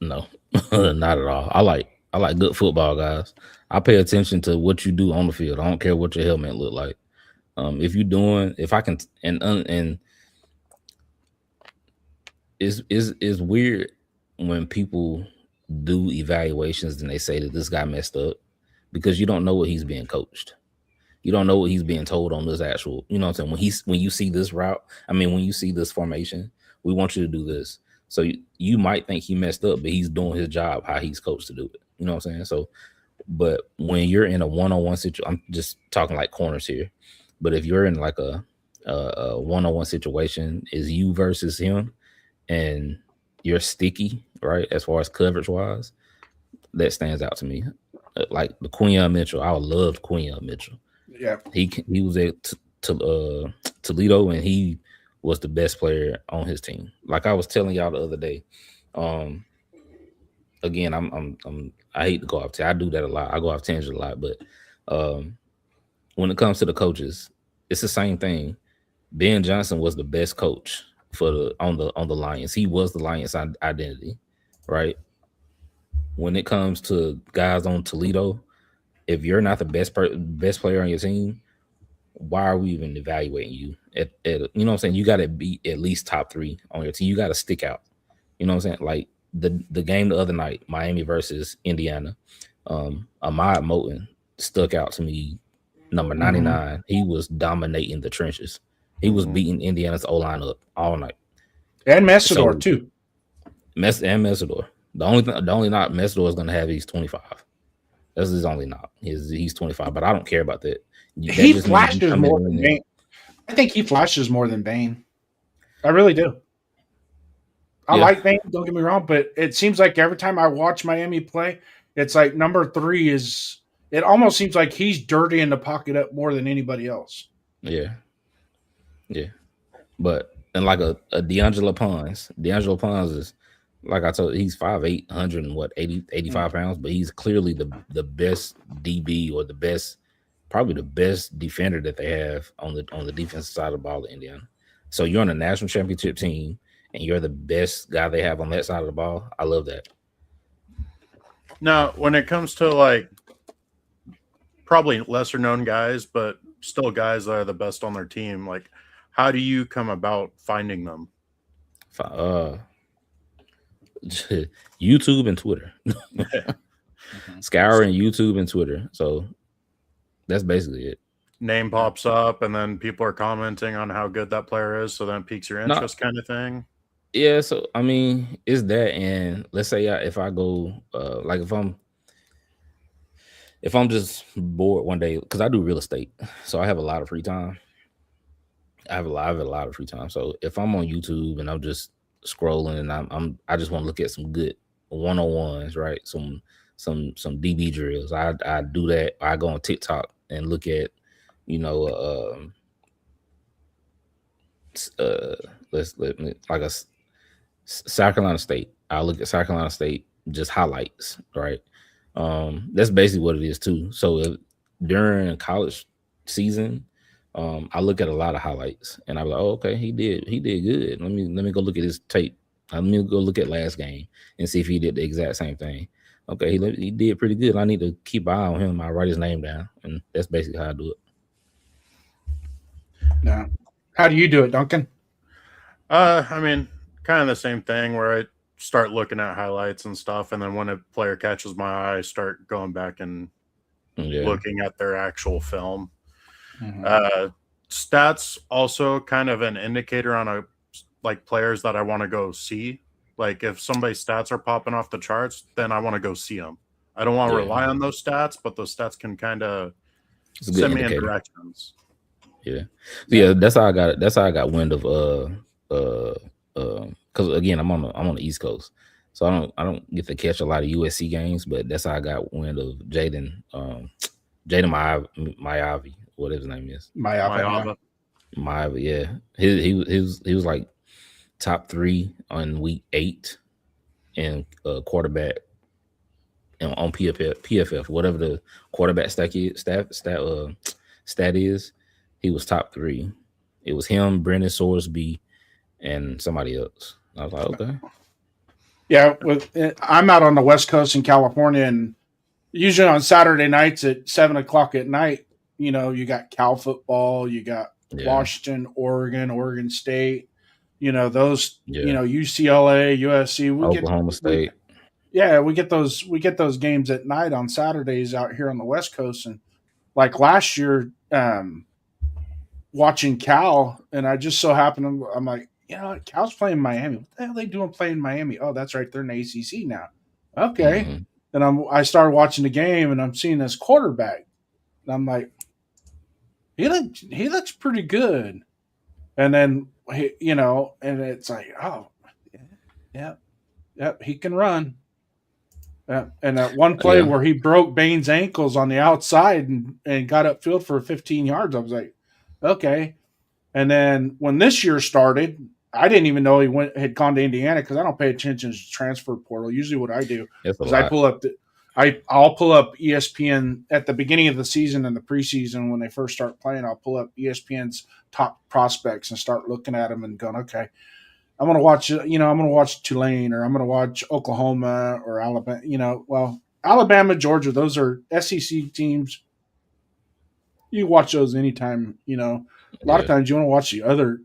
No, not at all. I like good football guys. I pay attention to what you do on the field. I don't care what your helmet look like. If I can, and it's weird when people do evaluations and they say that this guy messed up, because you don't know what he's being coached. You don't know what he's being told on this actual, you know what I'm saying? When you see this route, when you see this formation, we want you to do this. So you might think he messed up, but he's doing his job how he's coached to do it. You know what I'm saying? So, but when you're in a one-on-one situation, I'm just talking like corners here, but if you're in like a one-on-one situation, is you versus him, and you're sticky, right? As far as coverage wise, that stands out to me. Like the Quinyon Mitchell, I love Quinyon Mitchell. Yeah, he was at Toledo, and he was the best player on his team. Like I was telling y'all the other day. Again, I hate to go off. I do that a lot. I go off tangent a lot, but when it comes to the coaches, it's the same thing. Ben Johnson was the best coach on the Lions. He was the Lions identity, right? When it comes to guys on Toledo, if you're not the best player on your team, why are we even evaluating you? At you know what I'm saying? You got to be at least top 3 on your team. You got to stick out. You know what I'm saying? Like the game the other night, Miami versus Indiana. Ahmad Moten stuck out to me. Number 99, he was dominating the trenches. He was beating Indiana's O line up all night. And Messidor too. Messidor. The only knock Messidor is going to have, he's 25. That's his only knock. He's 25, but I don't care about that. He flashes more than Bane. I think he flashes more than Bane. I really do. I like Bane, don't get me wrong, but it seems like every time I watch Miami play, it's like number 3 is. It almost seems like he's dirty in the pocket up more than anybody else. Yeah. But and like a D'Angelo Pons is, like I told you, he's 5'8", 85 pounds, but he's clearly the best DB or probably the best defender that they have on the defensive side of the ball in Indiana. So you're on a national championship team and you're the best guy they have on that side of the ball. I love that. Now, when it comes to like probably lesser known guys, but still guys that are the best on their team, like how do you come about finding them? YouTube and Twitter. Scouring YouTube and Twitter. So that's basically it. Name pops up and then people are commenting on how good that player is, so then it piques your interest kind of thing. Yeah, so I mean, it's that, and let's say if I go like if I'm just bored one day, because I do real estate, so I have a lot of free time. I have a lot of free time. So if I'm on YouTube and I'm just scrolling and I just want to look at some good 101s, right? Some DB drills. I do that. I go on TikTok and look at, like a South Carolina State. I look at South Carolina State, just highlights, right? That's basically what it is too. So during college season, I look at a lot of highlights and I'm like, oh, okay, he did good. Let me go look at his tape. Let me go look at last game and see if he did the exact same thing. Okay, he did pretty good. I need to keep an eye on him. I write his name down, and that's basically how I do it. Now, how do you do it, Duncan? I mean, kind of the same thing where I start looking at highlights and stuff, and then when a player catches my eye, I start going back and looking at their actual film. Stats also kind of an indicator on players that I want to go see. Like if somebody's stats are popping off the charts, then I want to go see them. I don't want to rely on those stats, but those stats can kind of send me in directions. Yeah. That's how I got it. That's how I got wind of because again, I'm on the East Coast, so I don't get to catch a lot of USC games, but that's how I got wind of Jaden Mayavi, whatever his name is. Mayavi, yeah. He was like top 3 on week 8 and quarterback and on PFF, whatever the quarterback stat is. He was top 3. It was him, Brendan Sorsby, and somebody else. I was like, okay. Yeah, I'm out on the West Coast in California, and usually on Saturday nights at 7:00 at night, you got Cal football, you got Washington, Oregon State, those, UCLA, USC, Oklahoma State. We get those games at night on Saturdays out here on the West Coast, and like last year, watching Cal, and I just so happened, I'm like, Cal's playing Miami. What the hell are they doing playing Miami? Oh, that's right, they're in the ACC now. Okay, and I started watching the game, and I'm seeing this quarterback, and I'm like, he looks pretty good, and then and it's like, oh, yeah, he can run. And that one play where he broke Bane's ankles on the outside and got upfield for 15 yards, I was like, okay. And then when this year started, I didn't even know he had gone to Indiana because I don't pay attention to the transfer portal. Usually, what I do is I pull up I'll pull up ESPN at the beginning of the season and the preseason when they first start playing. I'll pull up ESPN's top prospects and start looking at them and going, okay, I'm going to watch. I'm going to watch Tulane, or I'm going to watch Oklahoma or Alabama. Alabama, Georgia, those are SEC teams. You watch those anytime. A lot of times you want to watch the other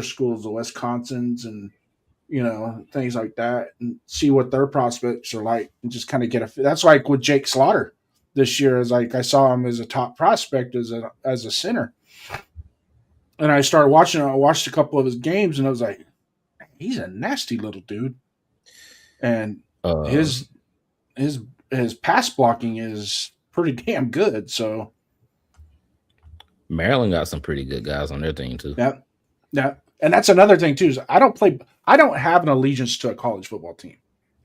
schools, the Wisconsins and things like that, and see what their prospects are like, and just kind of get a. That's like with Jake Slaughter this year. Is like I saw him as a top prospect as a center, and I started watching. I watched a couple of his games, and I was like, he's a nasty little dude, and his his pass blocking is pretty damn good. So Maryland got some pretty good guys on their team too. Yeah, and that's another thing too. Is I don't have an allegiance to a college football team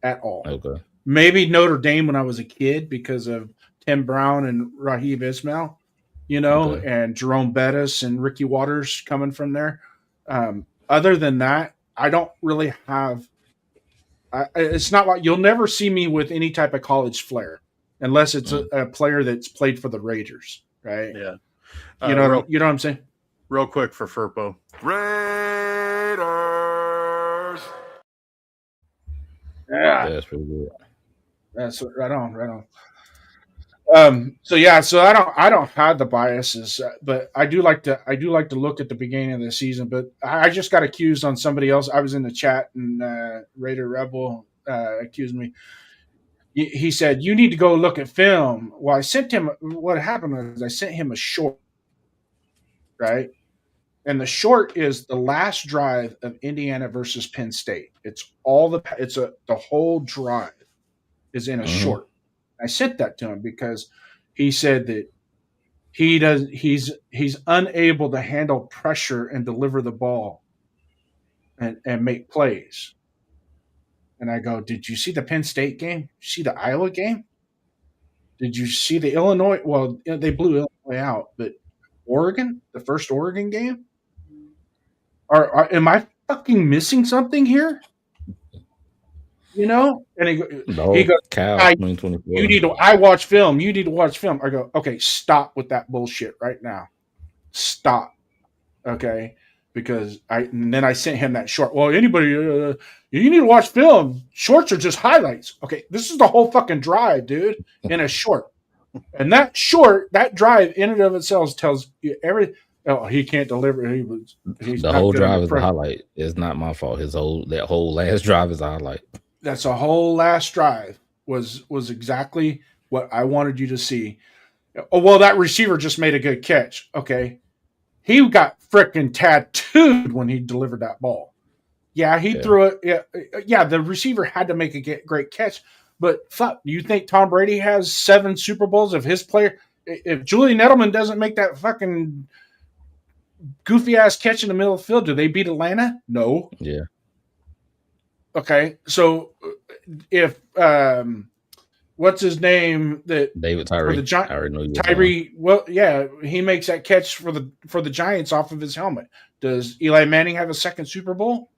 at all. Okay. Maybe Notre Dame when I was a kid because of Tim Brown and Raheem Ismail, Okay. and Jerome Bettis and Ricky Waters coming from there. Other than that, I don't really have. It's not like you'll never see me with any type of college flair, unless it's a player that's played for the Raiders, right? Yeah. You know what I'm saying? Real quick for Furpo. Raiders. Yeah, That's pretty good. that's right on. So I don't have the biases, but I do like to look at the beginning of the season. But I just got accused on somebody else. I was in the chat, and Raider Rebel accused me. He said you need to go look at film. Well, I sent him. What happened was I sent him a short, right? And the short is the last drive of Indiana versus Penn State. It's the whole drive is in a short. I sent that to him because he said that he's unable to handle pressure and deliver the ball and make plays. And I go, did you see the Penn State game? See the Iowa game? Did you see the Illinois? Well, they blew Illinois out, but Oregon, the first Oregon game? Am I fucking missing something here? And he goes, Cal, I watch film. You need to watch film. I go, okay, stop with that bullshit right now. Stop. Okay. And then I sent him that short. Well, anybody, you need to watch film. Shorts are just highlights. Okay. This is the whole fucking drive, dude, in a short. And that drive in and of itself tells you everything. Oh, he can't deliver. He's the whole drive is a highlight. It's not my fault. That whole last drive is a highlight. That's a whole last drive was exactly what I wanted you to see. Oh, well, that receiver just made a good catch. Okay. He got freaking tattooed when he delivered that ball. Yeah, threw it. Yeah, the receiver had to make a great catch. But fuck, do you think Tom Brady has 7 Super Bowls if his player, if Julian Edelman doesn't make that fucking goofy ass catch in the middle of the field, do they beat Atlanta? No. Yeah. Okay, so if what's his name that David Tyree? I already know Tyree. Well, yeah, he makes that catch for the Giants off of his helmet. Does Eli Manning have a second Super Bowl?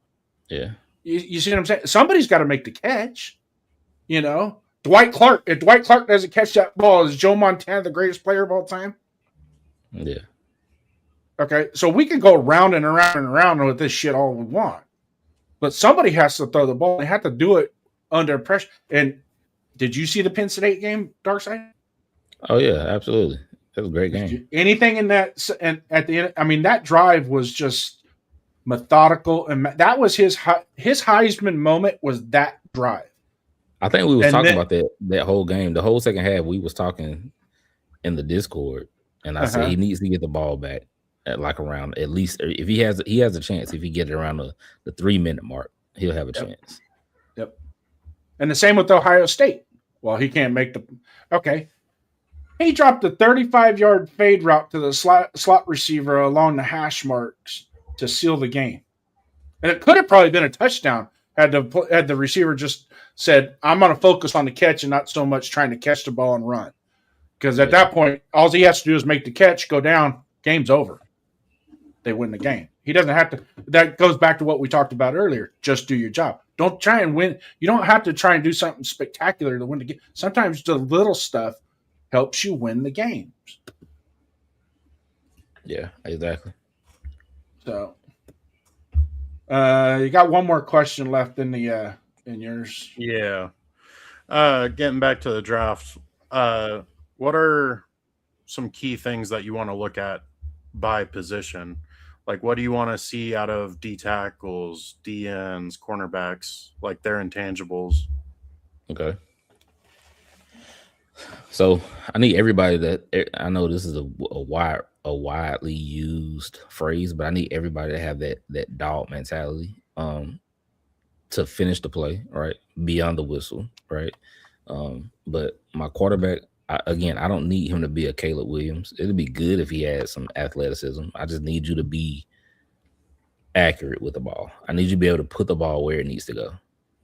Yeah. You see what I'm saying? Somebody's got to make the catch. Dwight Clark. If Dwight Clark doesn't catch that ball, is Joe Montana the greatest player of all time? Yeah. Okay, so we can go round and around and around with this shit all we want. But somebody has to throw the ball. They have to do it under pressure. And did you see the Penn State game, Darkside? Oh, yeah, absolutely. That was a great game. Anything in that, and at the end, I mean, that drive was just methodical. And that was his Heisman moment was that drive. I think we was talking about that whole game. The whole second half, we was talking in the Discord. And I said he needs to get the ball back. At like around at least if he has a chance if he get it around the 3-minute mark, he'll have a chance. Yep. And the same with Ohio State. Well, he can't make okay. He dropped a 35-yard fade route to the slot receiver along the hash marks to seal the game. And it could have probably been a touchdown had the receiver just said, I'm going to focus on the catch and not so much trying to catch the ball and run. Because at that point, all he has to do is make the catch, go down, game's over. They win the game. He doesn't have to. That goes back to what we talked about earlier. Just do your job. Don't try and win. You don't have to try and do something spectacular to win the game. Sometimes the little stuff helps you win the games. Yeah, exactly. So, you got one more question left in yours. Yeah. Getting back to the draft. What are some key things that you want to look at by position? Like, what do you want to see out of D tackles, DNs, cornerbacks, like their intangibles? Okay. So I need everybody that I know this is a widely used phrase, but I need everybody to have that dog mentality to finish the play, right? Beyond the whistle, right? But my quarterback, I don't need him to be a Caleb Williams. It'd be good if he had some athleticism. I just need you to be accurate with the ball. I need you to be able to put the ball where it needs to go,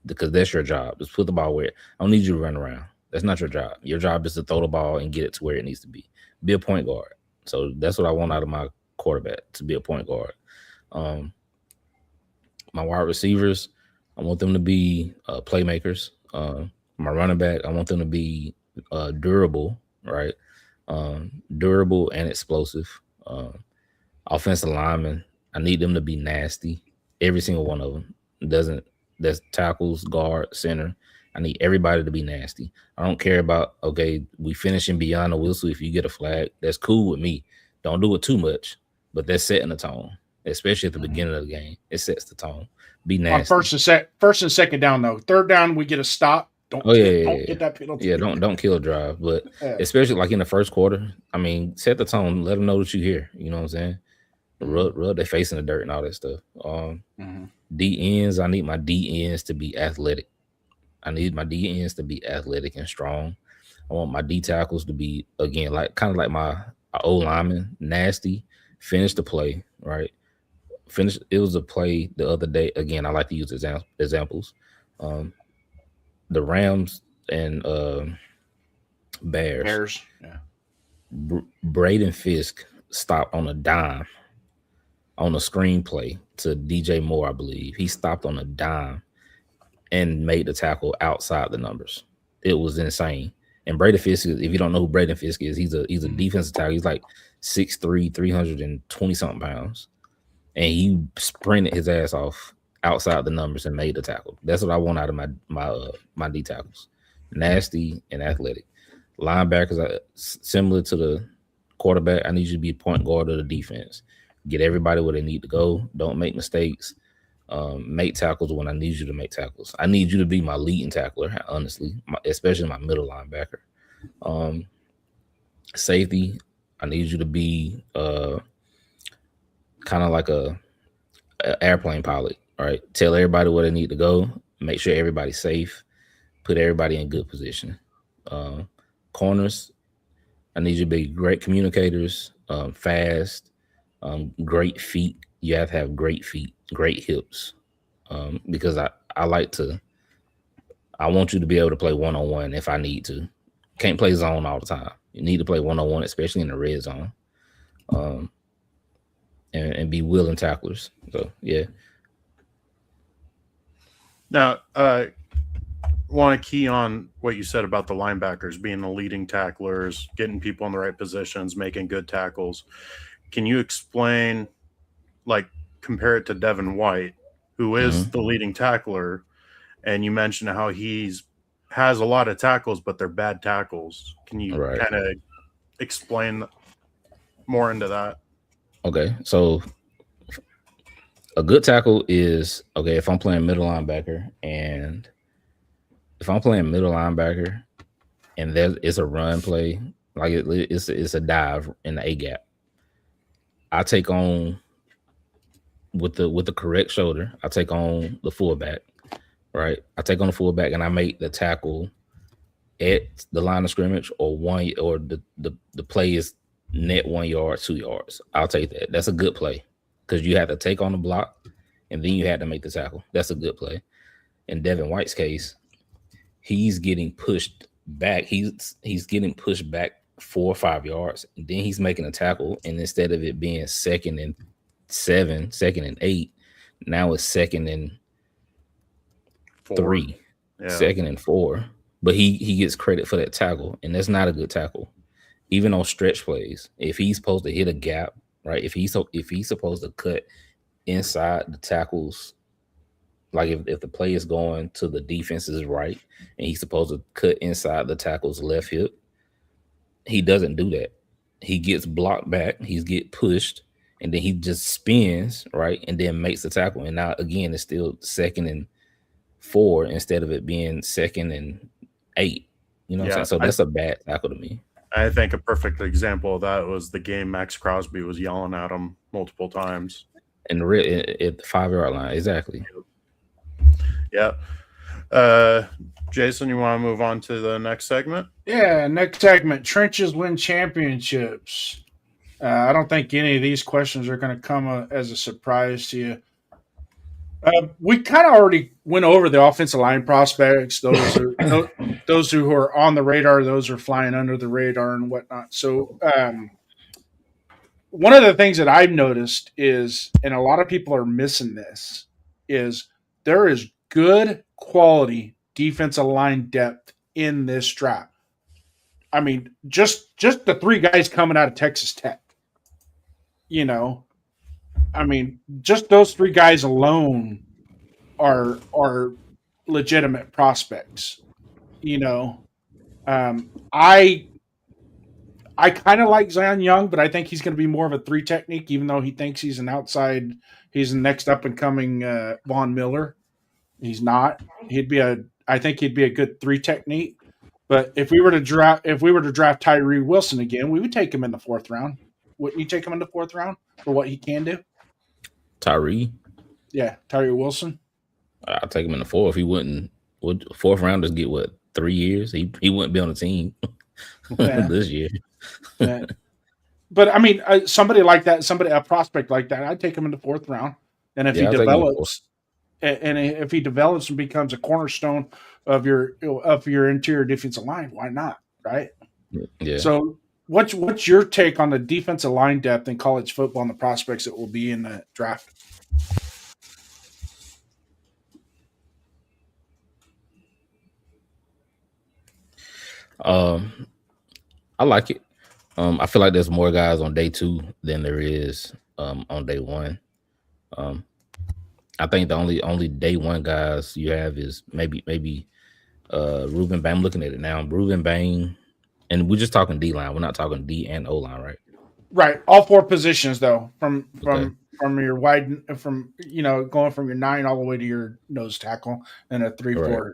because that's your job. Just put the ball where I don't need you to run around. That's not your job. Your job is to throw the ball and get it to where it needs to be. Be a point guard. So that's what I want out of my quarterback, to be a point guard. My wide receivers, I want them to be playmakers. My running back, I want them to be durable, right? Durable and explosive. Offensive linemen, I need them to be nasty. Every single one of them. That's tackles, guard, center. I need everybody to be nasty. I don't care about, okay, we finishing beyond the whistle. If you get a flag, that's cool with me. Don't do it too much, but that's setting the tone, especially at the beginning of the game. It sets the tone. Be nasty. On first and second down, though. Third down, we get a stop. Don't get that penalty. Yeah, don't kill a drive. But especially like in the first quarter, I mean, set the tone. Let them know that you're here. You know what I'm saying? Rub their face in the dirt and all that stuff. D ends, I need my D ends to be athletic. I need my D ends to be athletic and strong. I want my D tackles to be, again, like kind of like my O lineman, nasty, finish the play, right? It was a play the other day. Again, I like to use examples. The Rams and Bears. Yeah. Braden Fisk stopped on a dime on a screenplay to DJ Moore, I believe. He stopped on a dime and made the tackle outside the numbers. It was insane. And Braden Fisk, if you don't know who Braden Fisk is, he's a defensive tackle. He's like 6'3", 320-something pounds. And he sprinted his ass off outside the numbers and made the tackle. That's what I want out of my D tackles. Nasty and athletic. Linebackers are similar to the quarterback. I need you to be point guard of the defense. Get everybody where they need to go. Don't make mistakes. Make tackles when I need you to make tackles. I need you to be my leading tackler, honestly, especially my middle linebacker. Safety, I need you to be kind of like a airplane pilot, right? Tell everybody where they need to go. Make sure everybody's safe. Put everybody in good position. Corners, I need you to be great communicators, fast, great feet. You have to have great feet, great hips, because I want you to be able to play one-on-one if I need to. Can't play zone all the time. You need to play one-on-one, especially in the red zone, and be willing tacklers. So, yeah. Now, want to key on what you said about the linebackers being the leading tacklers, getting people in the right positions, making good tackles. Can you explain, like, compare it to Devin White, who is the leading tackler, and you mentioned how has a lot of tackles, but they're bad tackles. Can you kind of explain more into that? Okay, so a good tackle is, okay, if I'm playing middle linebacker and it's a run play, like it's a dive in the A gap, I take on with the correct shoulder, I take on the fullback, right? I take on the fullback and I make the tackle at the line of scrimmage or the play is net 1 yard, 2 yards. I'll take that. That's a good play because you have to take on the block and then you had to make the tackle. That's a good play. In Devin White's case, he's getting pushed back. He's getting pushed back 4 or 5 yards, and then he's making a tackle. And instead of it being 2nd and 7, 2nd and 8, now it's 2nd and 3, 2nd and 4. But he gets credit for that tackle, and that's not a good tackle. Even on stretch plays, if he's supposed to hit a gap, right? If he's supposed to cut inside the tackles, like if the play is going to the defense's right and he's supposed to cut inside the tackle's left hip, he doesn't do that. He gets blocked back. He's get pushed, and then he just spins right and then makes the tackle. And now again, it's still 2nd and 4 instead of it being 2nd and 8. You know what I'm saying? So that's a bad tackle to me. I think a perfect example of that was the game Max Crosby was yelling at him multiple times. At the 5-yard line, exactly. Yeah. Jason, you want to move on to the next segment? Yeah, next segment, trenches win championships. I don't think any of these questions are going to come as a surprise to you. We kind of already went over the offensive line prospects. Those who are on the radar, those who are flying under the radar and whatnot. So one of the things that I've noticed is, and a lot of people are missing this, is there is good quality defensive line depth in this draft. I mean, just the 3 guys coming out of Texas Tech. You know, I mean, just those 3 guys alone are legitimate prospects. You know, I kind of like Zion Young, but I think he's going to be more of a 3 technique, even though he thinks he's an outside. He's the next up and coming Von Miller. He's not. I think he'd be a good 3 technique. But if we were to draft Tyree Wilson again, we would take him in the 4th round. Wouldn't you take him in the 4th round for what he can do? Tyree? Yeah, Tyree Wilson. I'll take him in the 4th. He wouldn't. Would 4th rounders get what, 3 years? He wouldn't be on the team this year. Yeah. But I mean, somebody like that, a prospect like that, I'd take him in the 4th round. And if he develops, and becomes a cornerstone of your interior defensive line, why not? Right? Yeah. So what's your take on the defensive line depth in college football and the prospects that will be in the draft? I like it. I feel like there's more guys on day 2 than there is on day 1. I think the only day 1 guys you have is maybe Ruben Bain. I'm looking at it now. Ruben Bain, and we're just talking D line. We're not talking D and O line, right? Right. All 4 positions though, from your wide, from going from your 9 all the way to your nose tackle and a 3-4. Right.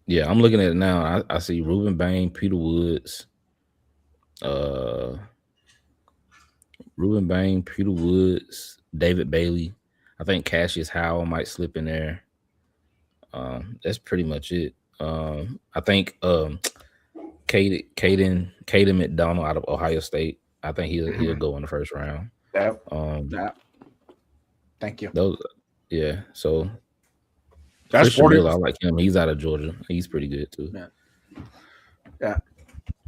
Yeah, I'm looking at it now. I see Ruben Bain, Peter Woods, David Bailey. I think Cassius Howell might slip in there. That's pretty much it. I think Caden McDonald out of Ohio State. I think he'll go in the 1st round. Thank you. So that's Christian Miller, I like him. He's out of Georgia. He's pretty good too. Yeah.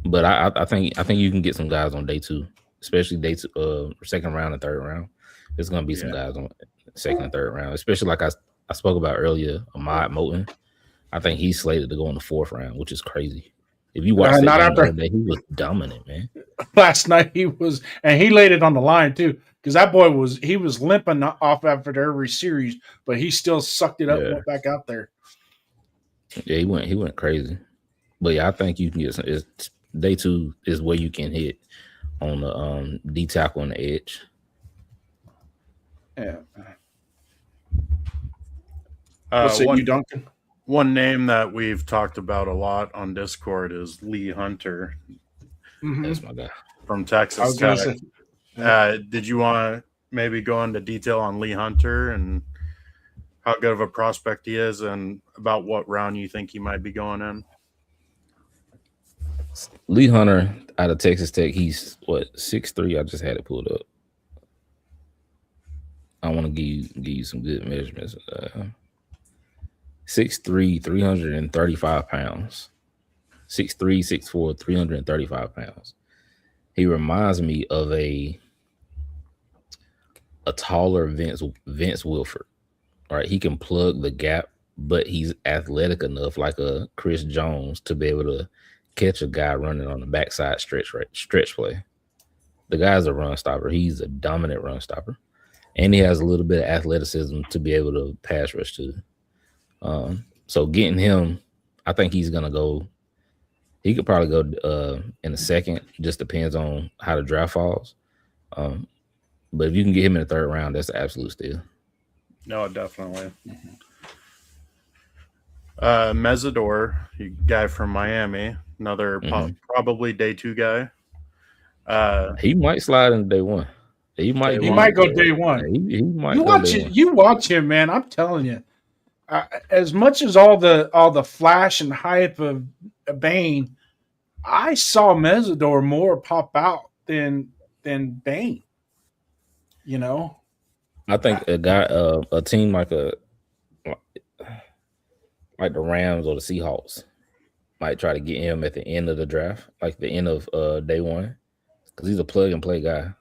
But I think you can get some guys on day 2, especially day 2, 2nd round and 3rd round. There's gonna be some guys on 2nd and 3rd round, especially like I spoke about earlier, Ahmad Moten. I think he's slated to go in the 4th round, which is crazy. If you watch that game he was dominant, man. Last night he was, and he laid it on the line too, because that boy was limping off after every series, but he still sucked it up and went back out there. Yeah, he went crazy. But yeah, I think you can get some. Day 2 is where you can hit on the D tackle on the edge. Yeah. What's it, you, Duncan? One name that we've talked about a lot on Discord is Lee Hunter. Mm-hmm. That's my guy from Texas Tech. Did you want to maybe go into detail on Lee Hunter and how good of a prospect he is and about what round you think he might be going in? Lee Hunter out of Texas Tech, he's 6'3". I just had it pulled up. I want to give you some good measurements. 6'3", 335 pounds. 6'3", 6'4", 335 pounds. He reminds me of a taller Vince Wilfork. All right, he can plug the gap, but he's athletic enough, like a Chris Jones, to be able to catch a guy running on the backside stretch play. The guy's a run stopper. He's a dominant run stopper. And he has a little bit of athleticism to be able to pass rush too. So getting him, I think he's going to go. He could probably go in the 2nd. Just depends on how the draft falls. But if you can get him in the third round, that's an absolute steal. No, definitely. Mesidor, guy from Miami, another probably day 2 guy. He might slide in day 1. He might go day 1. He might you watch him, man. I'm telling you. As much as all the flash and hype of Bane, I saw Mesidor more pop out than Bane. You know, I think a team like the Rams or the Seahawks might try to get him at the end of the draft, like the end of day 1, because he's a plug and play guy.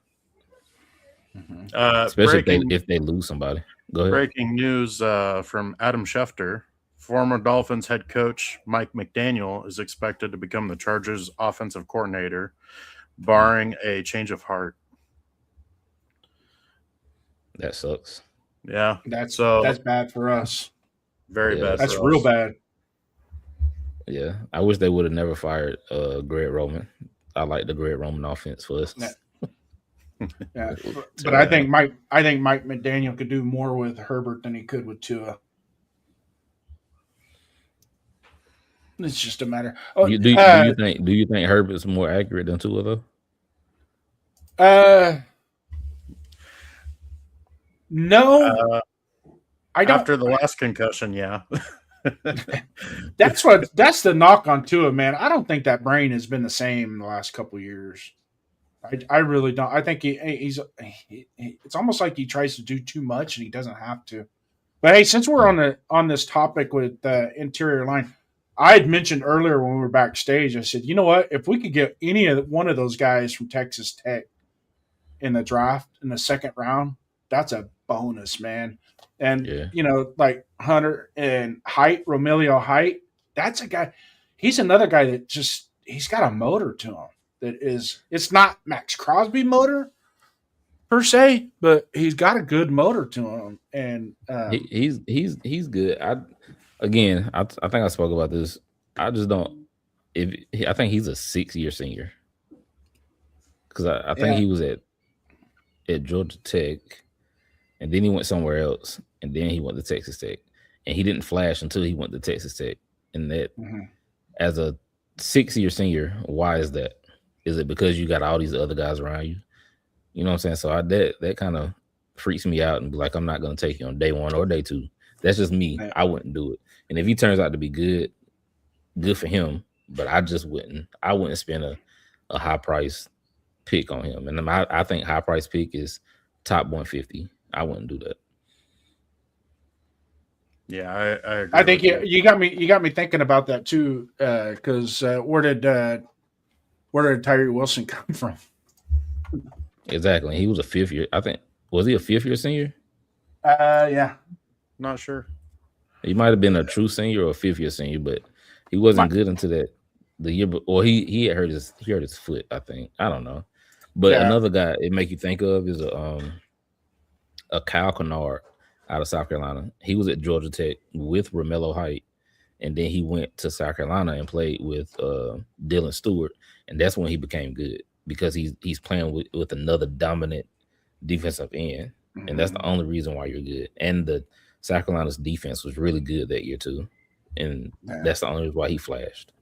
Especially if they lose somebody. Go ahead. Breaking news from Adam Schefter. Former Dolphins head coach Mike McDaniel is expected to become the Chargers offensive coordinator, barring a change of heart. That sucks. Yeah. That's bad for us. Very bad. That's real bad. Yeah. I wish they would have never fired Greg Roman. I like the Greg Roman offense for us. Yeah, but I think Mike McDaniel could do more with Herbert than he could with Tua. It's just a matter. Oh, do you think Herbert's more accurate than Tua though? No. I don't. After the last concussion, yeah. That's the knock on Tua, man. I don't think that brain has been the same in the last couple of years. I really don't. I think he's it's almost like he tries to do too much and he doesn't have to. But hey, since we're on this topic with the interior line, I had mentioned earlier when we were backstage, I said, you know what? If we could get one of those guys from Texas Tech in the draft in the second round, that's a bonus, man. And like Hunter and Romelio Height, that's a guy. He's another guy that he's got a motor to him. It's not Max Crosby motor per se, but he's got a good motor to him, and he's good. I think I spoke about this. I just don't. I think he's a 6-year senior because I think he was at Georgia Tech, and then he went somewhere else, and then he went to Texas Tech, and he didn't flash until he went to Texas Tech. And that as a 6-year senior, why is that? Is it because you got all these other guys around you? You know what I'm saying? So that kind of freaks me out and be like, I'm not going to take you on day 1 or day 2. That's just me. I wouldn't do it. And if he turns out to be good for him. But I just wouldn't. I wouldn't spend a high price pick on him. And I think high price pick is top 150. I wouldn't do that. Yeah, I agree. I think you got me thinking about that too. Because where did Tyree Wilson come from? Exactly. He was a 5th year. I think, was he a 5th year senior? Yeah. Not sure. He might have been a true senior or a 5th year senior, but he wasn't good until the year. Or he had hurt his foot, I think. I don't know. But another guy it make you think of is a Kyle Kennard out of South Carolina. He was at Georgia Tech with Romello Height, and then he went to South Carolina and played with Dylan Stewart. And that's when he became good because he's playing with another dominant defensive end. Mm-hmm. And that's the only reason why you're good. And the South Carolina's defense was really good that year too. And that's the only reason why he flashed.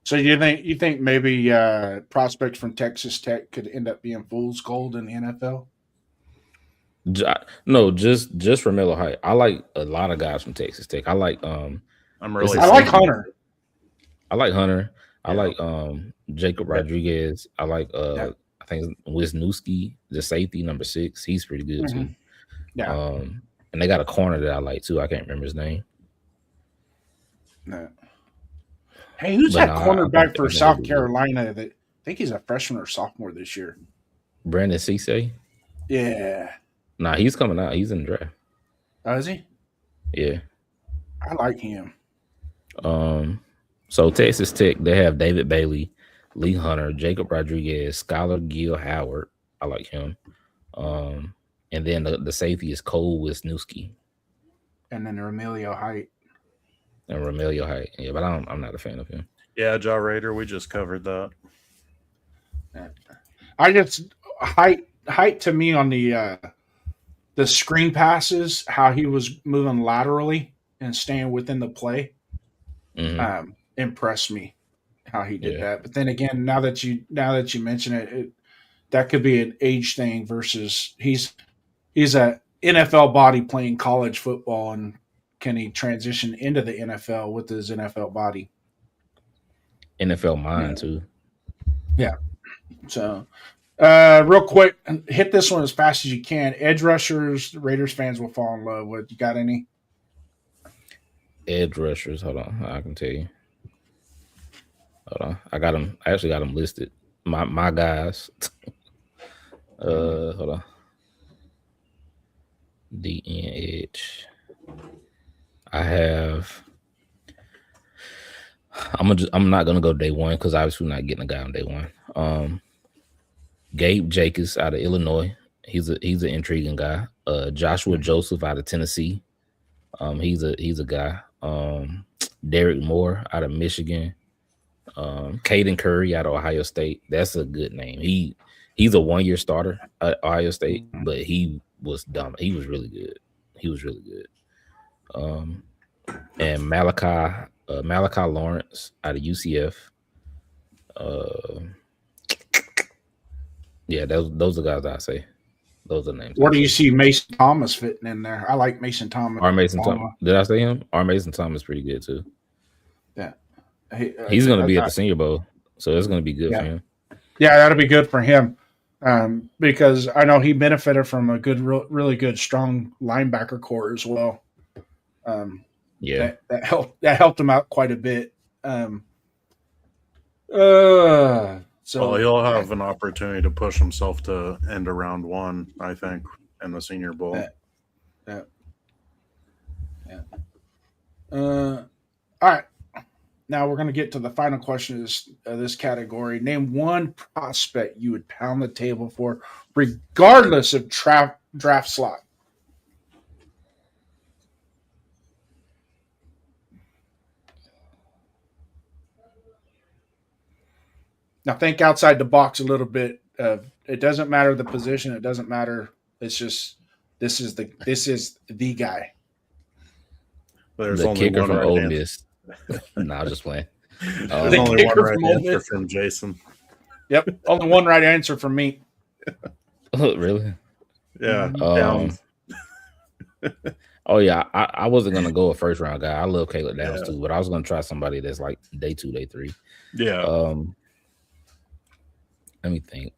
So you think maybe prospects from Texas Tech could end up being fool's gold in the NFL? No, just Romello Height. I like a lot of guys from Texas Tech. I like I like Hunter. I like Hunter. I like Jacob Rodriguez. I like I think Wisniewski, the safety number 6. He's pretty good too. Yeah. And they got a corner that I like too. I can't remember his name. No. Hey, who's that cornerback for South Carolina that I think he's a freshman or sophomore this year? Brandon Cisse? Yeah. Nah, he's coming out. He's in the draft. Oh, is he? Yeah. I like him. So Texas Tech, they have David Bailey, Lee Hunter, Jacob Rodriguez, Skylar Gill Howard. I like him. And then the safety is Cole Wisniewski. And then Romelio Height. And Romelio Height. Yeah, but I'm not a fan of him. Yeah, Jaw Raider, we just covered that. height to me on the screen passes, how he was moving laterally and staying within the play, impressed me how he did that. But then again, now that you mention it, that could be an age thing versus he's a NFL body playing college football, and can he transition into the NFL with his NFL body? NFL mind too. Yeah. So, real quick, hit this one as fast as you can. Edge rushers, Raiders fans will fall in love with. You got any? Edge rushers. Hold on, I can tell you. Hold on, I got them. I actually got them listed. My guys. Hold on. DN edge. I have. I'm not gonna go day one because obviously we're not getting a guy on day one. Gabe Jacobs out of Illinois. He's an intriguing guy. Joshua Joseph out of Tennessee. He's a guy. Derek Moore out of Michigan. Caden Curry out of Ohio State. That's a good name. He's a 1-year starter at Ohio State, but he was dumb. He was really good. And Malachi Lawrence out of UCF. Yeah, those are guys I say. Those are names. Where do you see Mason Thomas fitting in there? I like Mason Thomas. R. Mason Thomas. Did I say him? R. Mason Thomas pretty good too. Yeah, he's going to be at the Senior Bowl, so that's going to be good for him. Yeah, that'll be good for him because I know he benefited from a good, really good, strong linebacker core as well. That helped him out quite a bit. So he'll have an opportunity to push himself to end of round one, I think, in the Senior Bowl. Yeah. All right. Now we're going to get to the final question of this category. Name one prospect you would pound the table for, regardless of draft slot. Now think outside the box a little bit. It doesn't matter the position. It doesn't matter. It's just this is the guy. There's the only kicker one from right Ole answer. Miss. No, I'm just playing. There's The only one kicker right from Ole answer Miss. from Jason. Yep, only one right answer from me. Really? Yeah. Oh yeah, I wasn't gonna go a first round guy. I love Caleb Downs too, but I was gonna try somebody that's like day 2, day 3. Yeah. Let me think.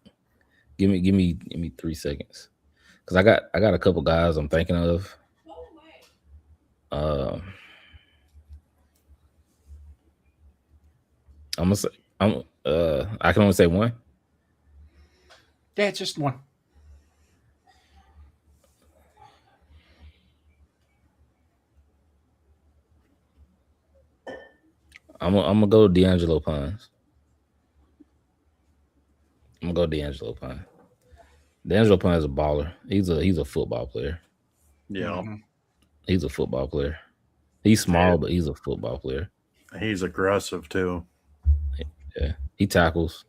Give me 3 seconds, because I got a couple guys I'm thinking of. I can only say one. Yeah, just one. I'm gonna go D'Angelo Pons. D'Angelo Pons is a baller. He's a football player. Yeah. He's a football player. He's small, but he's a football player. He's aggressive too. Yeah. He tackles.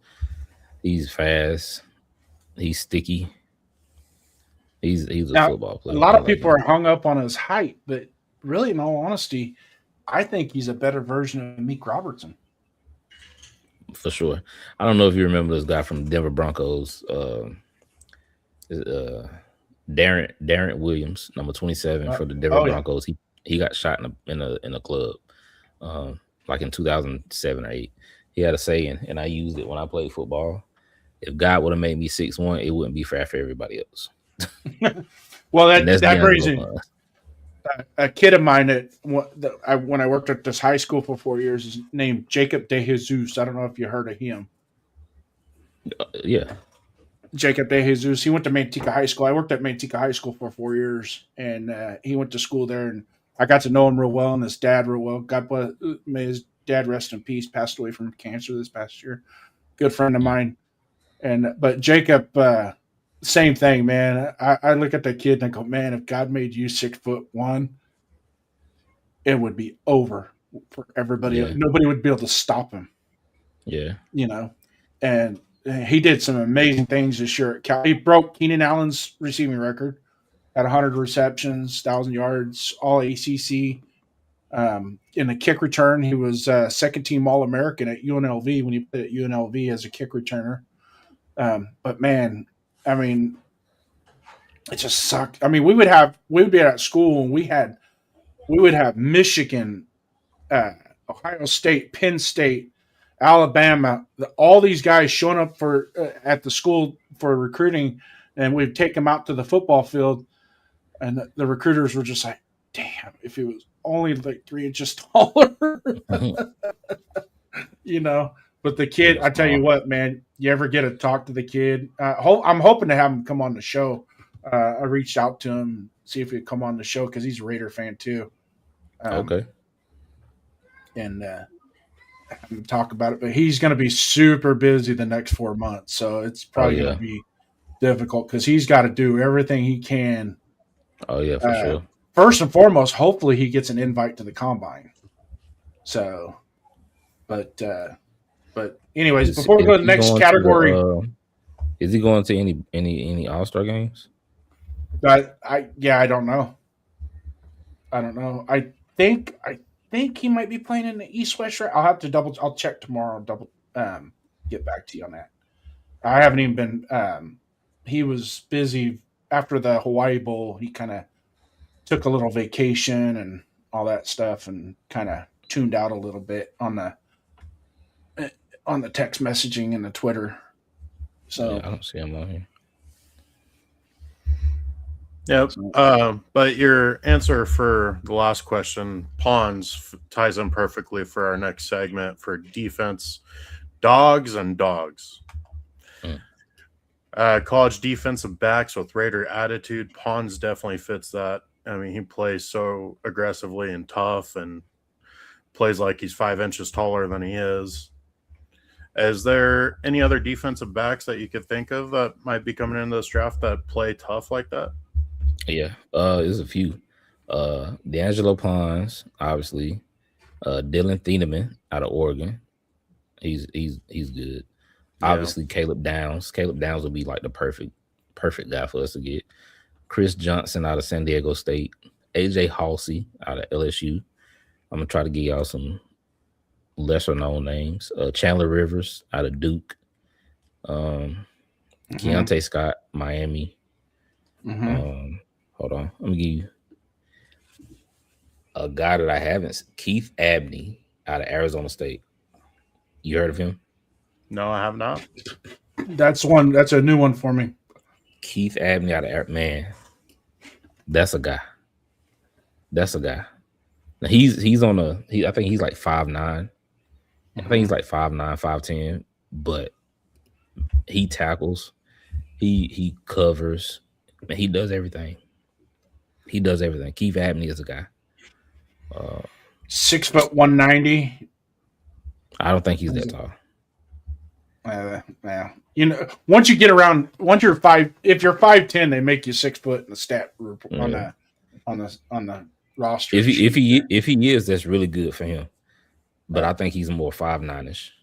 He's fast. He's sticky. He's a football player. A lot of people are hung up on his height, but really, in all honesty, I think he's a better version of Meek Robertson. For sure. I don't know if you remember this guy from Denver Broncos, Darren Williams, number 27 for the Denver Broncos. He got shot in a club, like in 2007 or 8. He had a saying, and I used it when I played football. If God would have made me 6'1", it wouldn't be fair for everybody else. Well, that brings in a kid of mine that when I worked at this high school for 4 years is named Jacob DeJesus. I don't know if you heard of him. Yeah. Jacob DeJesus. He went to Manteca High School. I worked at Manteca High School for 4 years, and he went to school there, and I got to know him real well and his dad real well. God bless, may his dad rest in peace. Passed away from cancer this past year. Good friend of mine. But Jacob, same thing, man. I look at that kid and I go, man, if God made you 6'1", it would be over for everybody. Yeah. Nobody would be able to stop him. Yeah. And he did some amazing things this year at Cal. He broke Keenan Allen's receiving record at 100 receptions, 1,000 yards, all ACC. In the kick return, he was second team All American at UNLV when he played at UNLV as a kick returner. But man, I mean, it just sucked. I mean, we would be at school and we would have Michigan, Ohio State, Penn State, Alabama, all these guys showing up for at the school for recruiting, and we'd take them out to the football field, and the recruiters were just like, "Damn, if he was only like 3 inches taller," you know. But the kid, I tell you what, man, you ever get to talk to the kid? I'm hoping to have him come on the show. I reached out to him, see if he'd come on the show because he's a Raider fan too. Okay. And talk about it, but he's going to be super busy the next 4 months, so it's probably going to be difficult because he's got to do everything he can. Oh yeah, for sure. First and foremost, hopefully he gets an invite to the combine. So, but anyways, before we go to the next category, is he going to any All-Star games? I don't know. I think he might be playing in the East-West. I'll have to I'll check tomorrow. Get back to you on that. I haven't even been. He was busy after the Hawaii Bowl. He kind of took a little vacation and all that stuff, and kind of tuned out a little bit on the text messaging and the Twitter. So yeah, I don't see him on here. Yep. But your answer for the last question, Pawns, ties in perfectly for our next segment for defense, dogs and dogs. College defensive backs with Raider attitude. Pawns definitely fits that. I mean, he plays so aggressively and tough and plays like he's 5 inches taller than he is. Is there any other defensive backs that you could think of that might be coming into this draft that play tough like that? Yeah, there's a few. D'Angelo Pons, obviously. Dylan Thieneman out of Oregon. He's good. Yeah. Obviously, Caleb Downs. Caleb Downs would be like the perfect guy for us to get. Chris Johnson out of San Diego State. AJ Halsey out of LSU. I'm gonna try to give y'all some lesser known names. Chandler Rivers out of Duke. Keontae Scott, Miami. Hold on. Let me give you a guy that I haven't. Keith Abney out of Arizona State. You heard of him? No, I have not. That's a new one for me. Keith Abney out of man. That's a guy. Now he's on I think he's like 5'9". I think he's like 5'9", 5'10", but he tackles, he covers, and he does everything. Keith Abney is a guy. 6 foot 190. I don't think he's that tall. Yeah. You know, once you're 5, if you're 5'10", they make you 6 foot in the stat report on the roster. If he is, that's really good for him. But I think he's more 5'9"ish.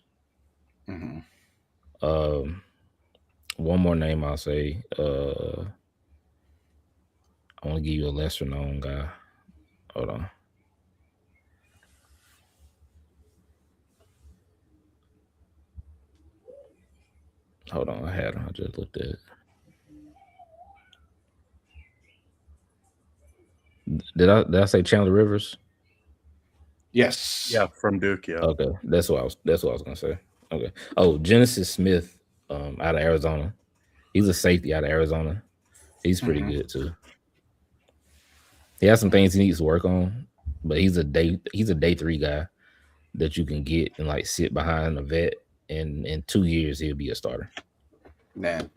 One more name I'll say. I want to give you a lesser known guy. Hold on. I had him. I just looked at it. Did I say Chandler Rivers? Yes. Yeah, from Duke. Yeah. Okay, that's what I was gonna say. Okay. Oh, Genesis Smith, out of Arizona. He's a safety out of Arizona. He's pretty good too. He has some things he needs to work on, but he's a day 3 guy that you can get and like sit behind a vet, and in 2 years he'll be a starter. Man.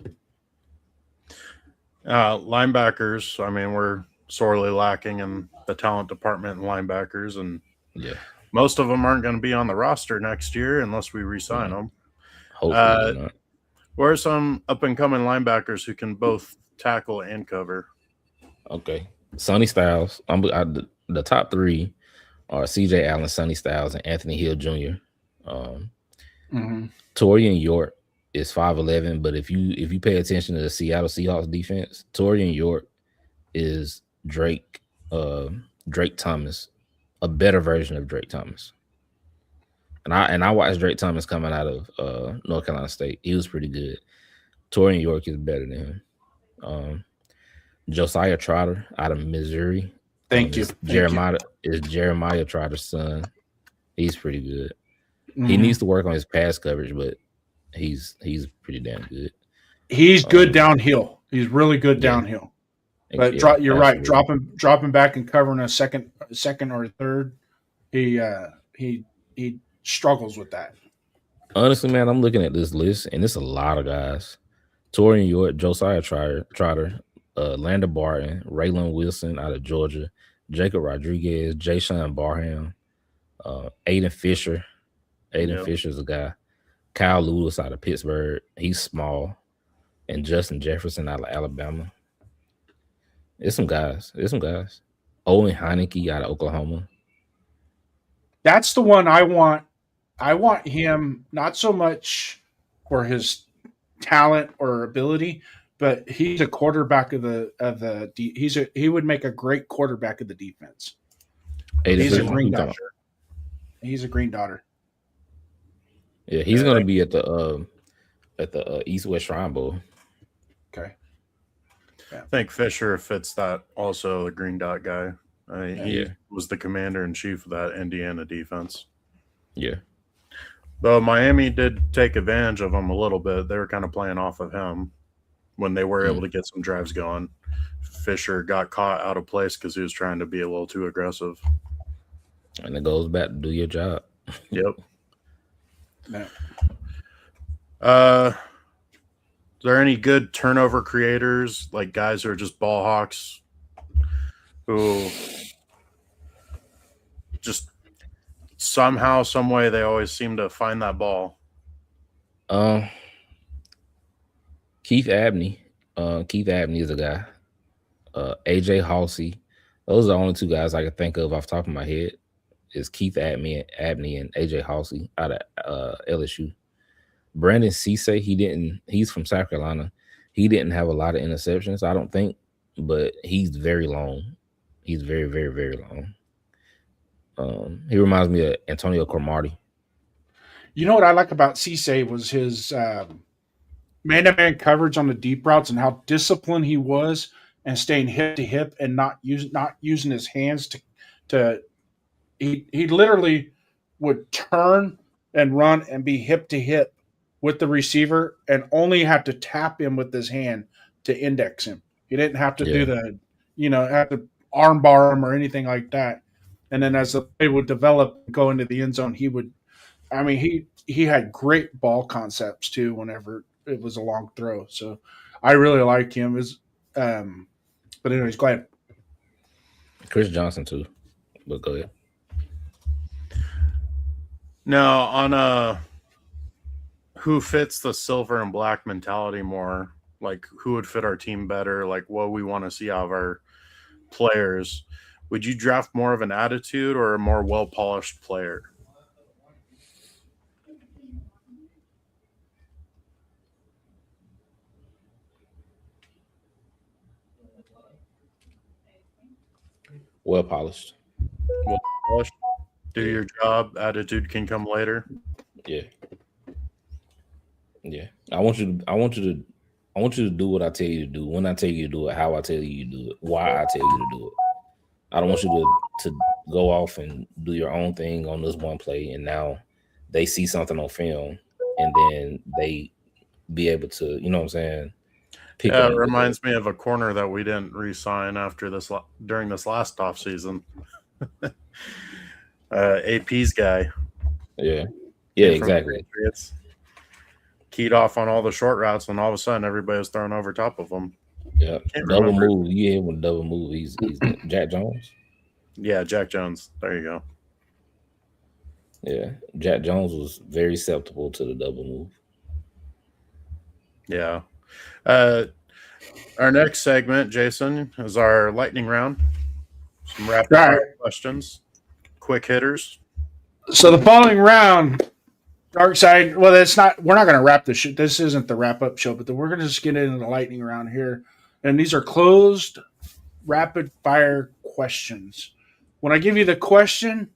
Linebackers. I mean, we're sorely lacking in the talent department and linebackers, and most of them aren't going to be on the roster next year unless we re-sign them. Hopefully not. Where are some up-and-coming linebackers who can both tackle and cover? Okay. Sonny Styles. The top 3 are CJ Allen, Sonny Styles, and Anthony Hill Jr. Torian York is 5'11", but if you pay attention to the Seattle Seahawks defense, Torian York is Drake Thomas, a better version of Drake Thomas. And I watched Drake Thomas coming out of North Carolina State. He was pretty good. Torian York is better than him. Josiah Trotter out of Missouri. Thank you. Jeremiah Trotter's son. He's pretty good. He needs to work on his pass coverage, but he's pretty damn good. He's good downhill. He's really good downhill. But you're right. Dropping back and covering a second or a third, he struggles with that. Honestly, man, I'm looking at this list and it's a lot of guys. Torian York, Josiah Trotter, Lander Barton, Raylan Wilson out of Georgia, Jacob Rodriguez, Jayshawn Barham, Aiden Fisher. Fisher's a guy. Kyle Lewis out of Pittsburgh. He's small. And Justin Jefferson out of Alabama. There's some guys. Owen Heineke out of Oklahoma. That's the one I want. I want him not so much for his talent or ability, but he's a quarterback he would make a great quarterback of the defense. He's a Green Dodger. He's a Green Dodder. Yeah, he's going to be at the East West Shrine Bowl. Okay. Yeah. I think Fisher fits that. Also, a Green Dot guy. He was the commander in chief of that Indiana defense. Yeah. Though Miami did take advantage of him a little bit. They were kind of playing off of him when they were able to get some drives going. Fisher got caught out of place because he was trying to be a little too aggressive. And it goes back to do your job. Yep. Yeah. Is there any good turnover creators, like guys who are just ball hawks who just somehow, some way they always seem to find that ball? Keith Abney. Keith Abney is a guy. AJ Halsey. Those are the only two guys I can think of off the top of my head. Is Keith Abney and AJ Halsey out of LSU. Brandon Cisse, he's from South Carolina. He didn't have a lot of interceptions, I don't think, but he's very long. He's very, very, very long. He reminds me of Antonio Cromartie. You know what I like about Cisse was his man-to-man coverage on the deep routes and how disciplined he was and staying hip to hip and not using his hands to he literally would turn and run and be hip to hip with the receiver and only have to tap him with his hand to index him. He didn't have to do have to arm bar him or anything like that. And then as the play would develop and go into the end zone, he had great ball concepts too whenever it was a long throw. So I really like him. But anyways, go ahead. Chris Johnson too. But go ahead. Now, on who fits the silver and black mentality more, like who would fit our team better, like what we want to see out of our players, would you draft more of an attitude or a more well-polished player? Well-polished. Well-polished. Do your job. Attitude can come later. Yeah. I want you to do what I tell you to do, when I tell you to do it, how I tell you to do it, why I tell you to do it. I don't want you to go off and do your own thing on this one play, and now they see something on film, and then they be able to, you know what I'm saying? It reminds me of a corner that we didn't re-sign after this during this last offseason. AP's guy. Yeah, exactly. It's keyed off on all the short routes, and all of a sudden everybody was thrown over top of him. Yeah, double move. You hit with double move. He's Jack Jones. Yeah, Jack Jones. There you go. Yeah, Jack Jones was very susceptible to the double move. Yeah. Our next segment, Jason, is our lightning round. Some rapid fire questions, quick hitters. So the following round Dark side. Well, it's not. We're not going to wrap this shit. This isn't the wrap up show, but we're going to just get into the lightning round here, and these are closed, rapid fire questions. When I give you the question,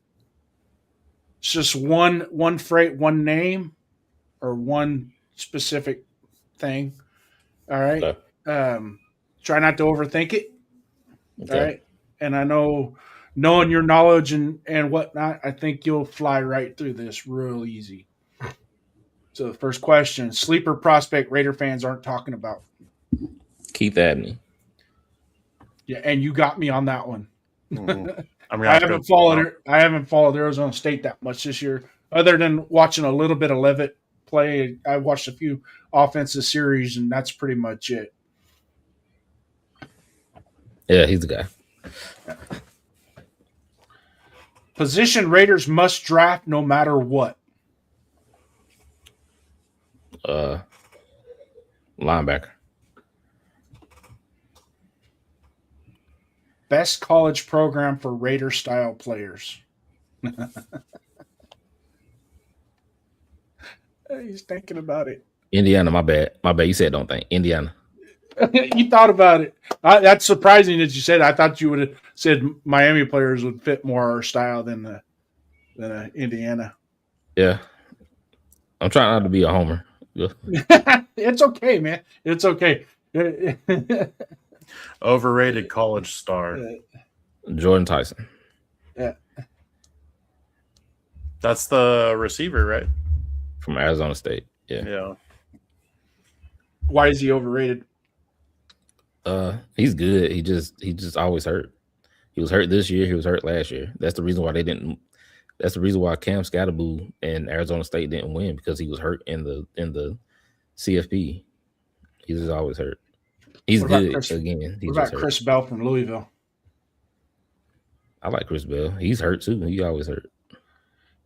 it's just one phrase, one name, or one specific thing. All right. Okay. Try not to overthink it. Okay. All right. And I know, knowing your knowledge and whatnot, I think you'll fly right through this real easy. So the first question: sleeper prospect Raider fans aren't talking about. Keith Abney. Yeah, and you got me on that one. Mm-hmm. I haven't followed Arizona State that much this year, other than watching a little bit of Levitt play. I watched a few offensive series, and that's pretty much it. Yeah, he's the guy. Position Raiders must draft no matter what. Linebacker. Best college program for Raider style players. He's thinking about it. Indiana, my bad. You said don't think. Indiana. You thought about it. That's surprising that you said. I thought you would have said Miami players would fit more our style than Indiana. Yeah. I'm trying not to be a homer. It's okay, man. It's okay. Overrated college star. Jordan Tyson. Yeah. That's the receiver, right? From Arizona State. Yeah. Yeah. Why is he overrated? He's good. He just always hurt. He was hurt this year. He was hurt last year. That's the reason why That's the reason why Cam Scatterboo and Arizona State didn't win, because he was hurt in the CFP. He's just always hurt. He's good again. What about Chris Bell from Louisville? I like Chris Bell. He's hurt too. He always hurt.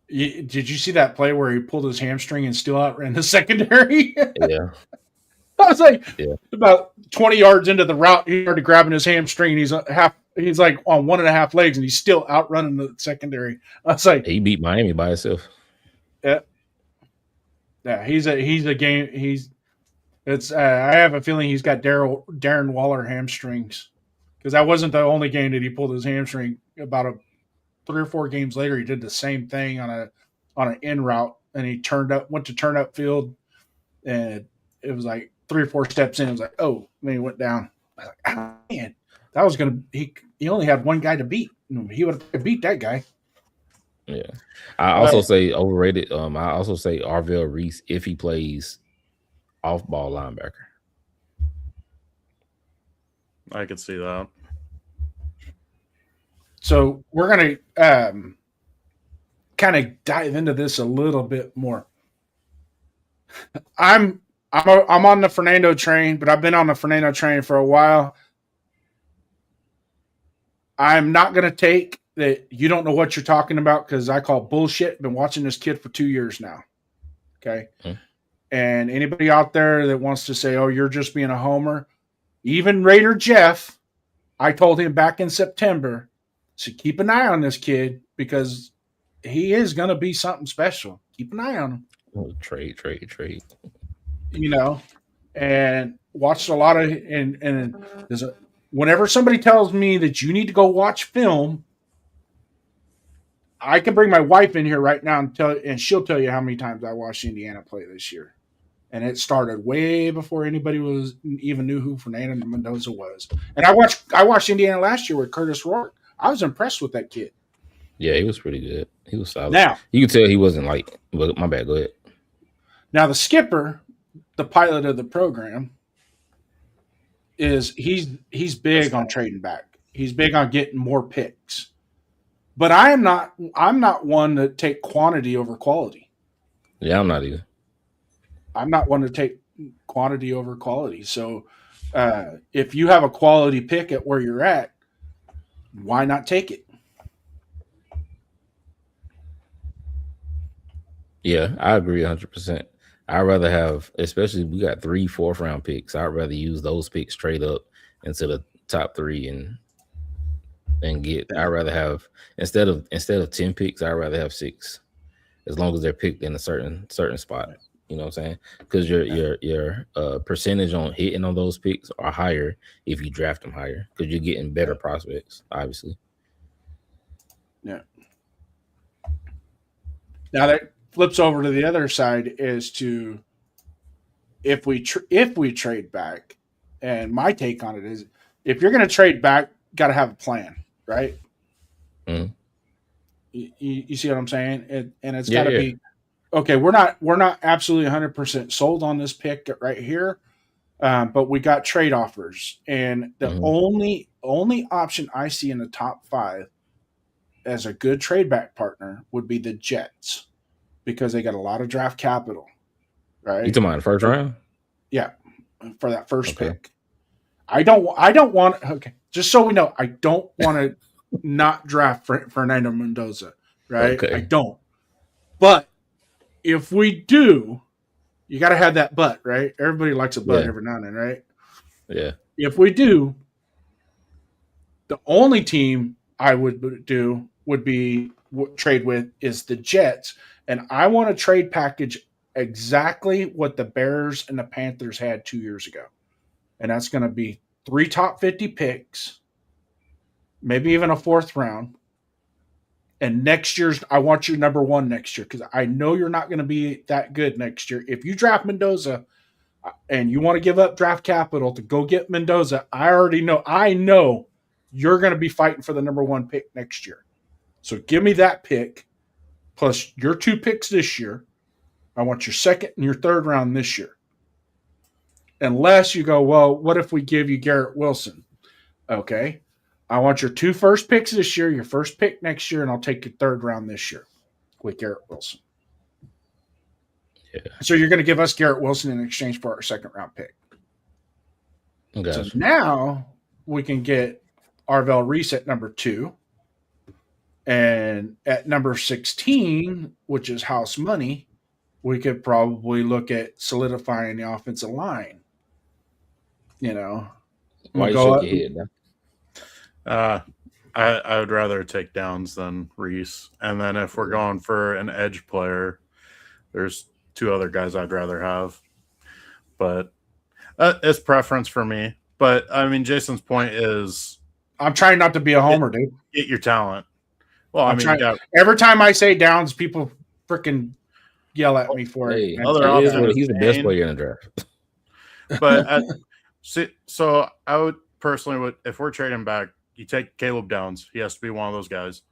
Did you see that play where he pulled his hamstring and still outran the secondary? Yeah. I was like, about 20 yards into the route, he started grabbing his hamstring. He's like on 1.5 legs, and he's still outrunning the secondary. I was like, he beat Miami by himself. Yeah, he's a game. I have a feeling he's got Darren Waller hamstrings, because that wasn't the only game that he pulled his hamstring. About 3 or 4 games later, he did the same thing on an in route, and he went to turn up field, and it was like 3 or 4 steps in. It was like, oh, and then he went down. I was like, oh, man, that was gonna. He only had one guy to beat. He would have beat that guy. Yeah, I also say overrated. I also say Arvell Reese if he plays off-ball linebacker. I could see that. So we're gonna kind of dive into this a little bit more. I'm on the Fernando train, but I've been on the Fernando train for a while. I'm not going to take that you don't know what you're talking about, because I call bullshit. Been watching this kid for 2 years now. Okay. Mm-hmm. And anybody out there that wants to say, oh, you're just being a homer, even Raider Jeff, I told him back in September, so keep an eye on this kid, because he is going to be something special. Keep an eye on him. Oh, trade. You know, and watched a lot of, and whenever somebody tells me that you need to go watch film, I can bring my wife in here right now and she'll tell you how many times I watched Indiana play this year. And it started way before anybody even knew who Fernando Mendoza was. And I watched Indiana last year with Curtis Rourke. I was impressed with that kid. Yeah, he was pretty good. He was solid. Now you could tell he wasn't like. But my bad. Go ahead. Now the skipper, the pilot of the program, he's big on trading back. He's big on getting more picks. But I'm not one to take quantity over quality. Yeah, I'm not either. I'm not one to take quantity over quality. So if you have a quality pick at where you're at, why not take it? Yeah, I agree 100%. I'd rather have, especially we got 3 4th-round picks. I'd rather use those picks straight up into the top 3 and get. I'd rather have instead of 10 picks, I'd rather have 6 as long as they're picked in a certain spot. You know what I'm saying? Because your percentage on hitting on those picks are higher if you draft them higher, because you're getting better prospects, obviously. Yeah. Now that flips over to the other side is to if we trade back, and my take on it is if you're going to trade back, got to have a plan, right? Mhm. You see what I'm saying? And it's got to be okay. We're not absolutely 100% sold on this pick right here, but we got trade offers, and the only option I see in the top 5 as a good trade back partner would be the Jets, because they got a lot of draft capital, right? You talking about the first round? Yeah, for that first pick. I don't want. Okay, just so we know, I don't want to not draft Fernando Mendoza, right? Okay. I don't. But if we do, you got to have that but, right? Everybody likes a but every now and then, right? Yeah. If we do, the only team I would do would be trade with is the Jets, and I want a trade package exactly what the Bears and the Panthers had 2 years ago, and that's going to be 3 top 50 picks, maybe even a 4th round. And next year's, I want you number 1 next year, because I know you're not going to be that good next year. If you draft Mendoza and you want to give up draft capital to go get Mendoza, I know you're going to be fighting for the number 1 pick next year. So give me that pick plus your 2 picks this year. I want your 2nd and your 3rd round this year. Unless you go, well, what if we give you Garrett Wilson? Okay. I want your 2 first picks this year, your 1st pick next year, and I'll take your 3rd round this year with Garrett Wilson. Yeah. So you're going to give us Garrett Wilson in exchange for our 2nd round pick. So now we can get Arvell Reese at number 2. And at number 16, which is house money, we could probably look at solidifying the offensive line. You know, why you shake your head now? I would rather take Downs than Reese. And then if we're going for an edge player, there's 2 other guys I'd rather have. But it's preference for me. But, I mean, Jason's point is... I'm trying not to be a homer, dude. Get your talent. Well, every time I say Downs, people freaking yell at me for it. He's the best player in the draft. But so I would personally if we're trading back, you take Caleb Downs. He has to be one of those guys.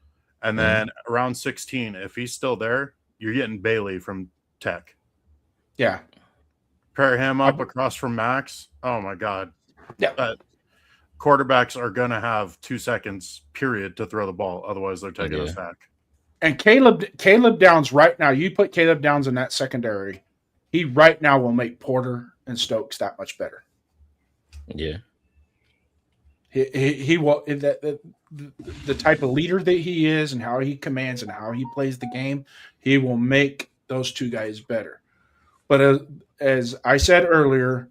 And then around 16, if he's still there, you're getting Bailey from Tech. Yeah. Pair him up across from Max. Oh my God. Yeah. Quarterbacks are going to have 2 seconds, period, to throw the ball. Otherwise, they're taking a sack. And Caleb Downs right now, you put Caleb Downs in that secondary, he right now will make Porter and Stokes that much better. Yeah. He will, the type of leader that he is and how he commands and how he plays the game, he will make those 2 guys better. But as I said earlier,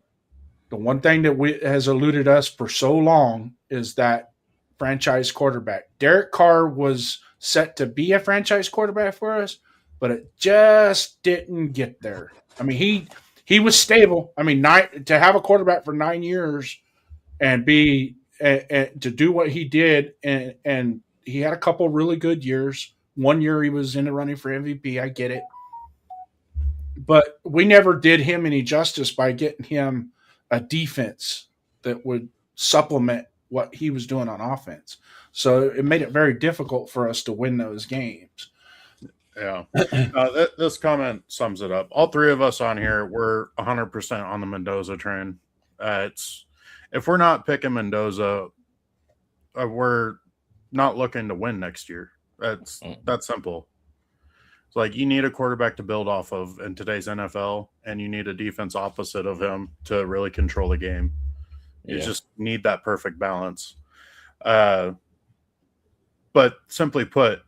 the one thing that has eluded us for so long is that franchise quarterback. Derek Carr was set to be a franchise quarterback for us, but it just didn't get there. I mean, he was stable. I mean, to have a quarterback for 9 years and be and to do what he did, and he had a couple really good years. 1 year he was in the running for MVP. I get it, but we never did him any justice by getting him a defense that would supplement what he was doing on offense. So it made it very difficult for us to win those games. Yeah. This comment sums it up. All 3 of us on here, we're 100% on the Mendoza train. If we're not picking Mendoza, we're not looking to win next year. That's simple. It's like you need a quarterback to build off of in today's NFL, and you need a defense opposite of him to really control the game. You just need that perfect balance. But simply put,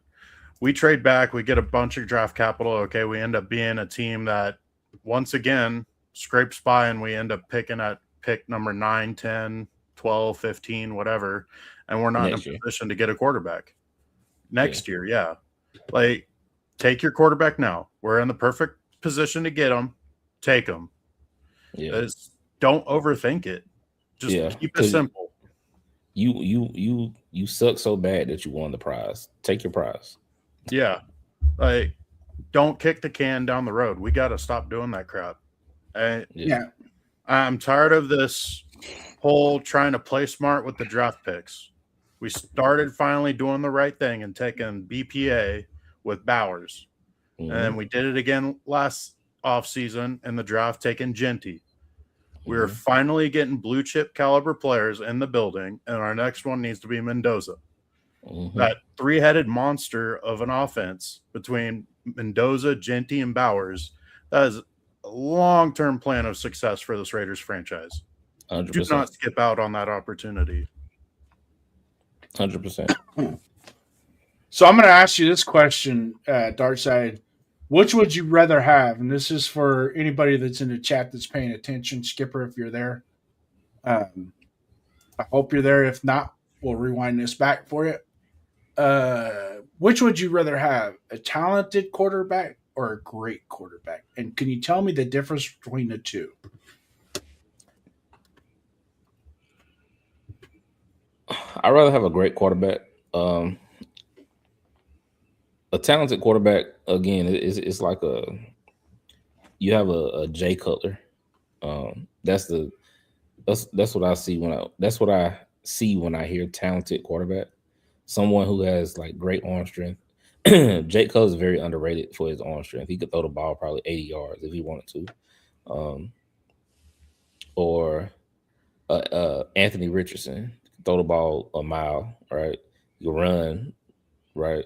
we trade back, we get a bunch of draft capital. Okay, we end up being a team that, once again, scrapes by, and we end up picking at pick number 9, 10, 12, 15, whatever, and we're not in a position to get a quarterback next year. Yeah. Like, take your quarterback now. We're in the perfect position to get him. Take him. Yeah. Don't overthink it. Just keep it simple. You suck so bad that you won the prize. Take your prize. Yeah. Like, don't kick the can down the road. We got to stop doing that crap. I'm tired of this whole trying to play smart with the draft picks. We started finally doing the right thing and taking BPA with Bowers. Mm-hmm. And then we did it again last offseason in the draft, taking Genty. We are finally getting blue chip caliber players in the building, and our next one needs to be Mendoza. That three-headed monster of an offense between Mendoza, Genty, and Bowers, that is a long-term plan of success for this Raiders franchise. 100%. Do not skip out on that opportunity. 100%. So I'm going to ask you this question, Darkside. Which would you rather have? And this is for anybody that's in the chat that's paying attention. Skipper, if you're there. I hope you're there. If not, we'll rewind this back for you. Which would you rather have? A talented quarterback or a great quarterback? And can you tell me the difference between the two? I'd rather have a great quarterback. A talented quarterback, again, it's like you have a Jay Cutler. That's what I see when I hear talented quarterback. Someone who has like great arm strength. Jay Cutler is very underrated for his arm strength. He could throw the ball probably 80 yards if he wanted to. Or Anthony Richardson, throw the ball a mile, right? You run, right?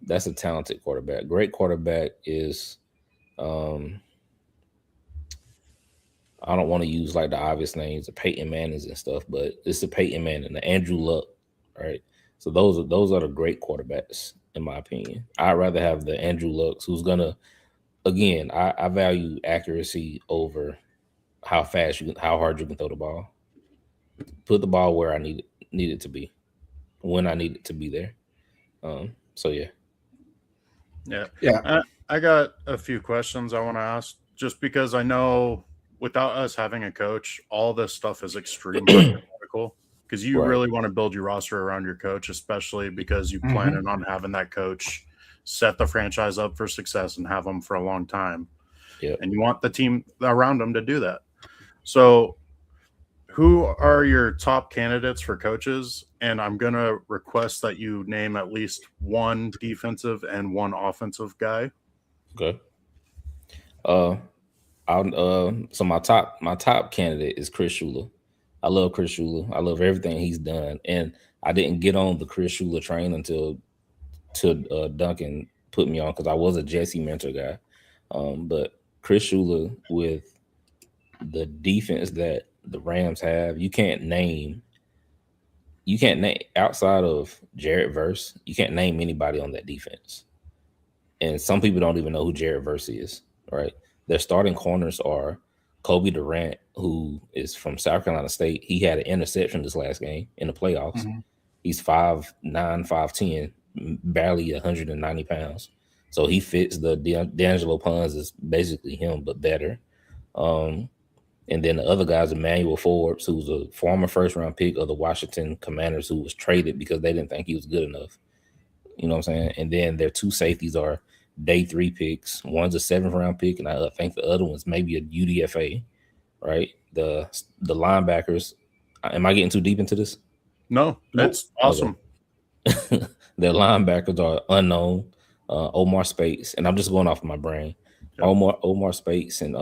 That's a talented quarterback. Great quarterback is, I don't want to use like the obvious names, the Peyton Mannings and stuff, but it's the Peyton Manning, the Andrew Luck, right? So those are the great quarterbacks, in my opinion. I'd rather have the Andrew Lucks, who's gonna, again, I value accuracy over how hard you can throw the ball. Put the ball where I need it to be, when I need it to be there. So yeah. I got a few questions I want to ask, just because I know without us having a coach, all this stuff is extremely critical. Because you really want to build your roster around your coach, especially because you planning on having that coach set the franchise up for success and have them for a long time. Yeah. And you want the team around them to do that. So who are your top candidates for coaches? And I'm going to request that you name at least one defensive and one offensive guy. Okay. So my top candidate is Chris Shula. I love Chris Shula. I love everything he's done. And I didn't get on the Chris Shula train until Duncan put me on, because I was a Jesse Mentor guy. But Chris Shula, with the defense that the Rams have, you can't name outside of Jared Verse, you can't name anybody on that defense. And some people don't even know who Jared Verse is, right? Their starting corners are Kobe Durant, who is from South Carolina State. He had an interception this last game in the playoffs. He's 5'9", 5'10", barely 190 pounds. So he fits the D'Angelo Pons is basically him, but better. And then the other guys, Emmanuel Forbes, who's a former first-round pick of the Washington Commanders, who was traded because they didn't think he was good enough. You know what I'm saying? And then their two safeties are day 3 picks. One's a 7th-round pick, and I think the other one's maybe a UDFA, right? The linebackers. Am I getting too deep into this? No, that's awesome. Okay. Their linebackers are unknown. Omar Speights, and I'm just going off of my brain. Yeah. Omar Speights and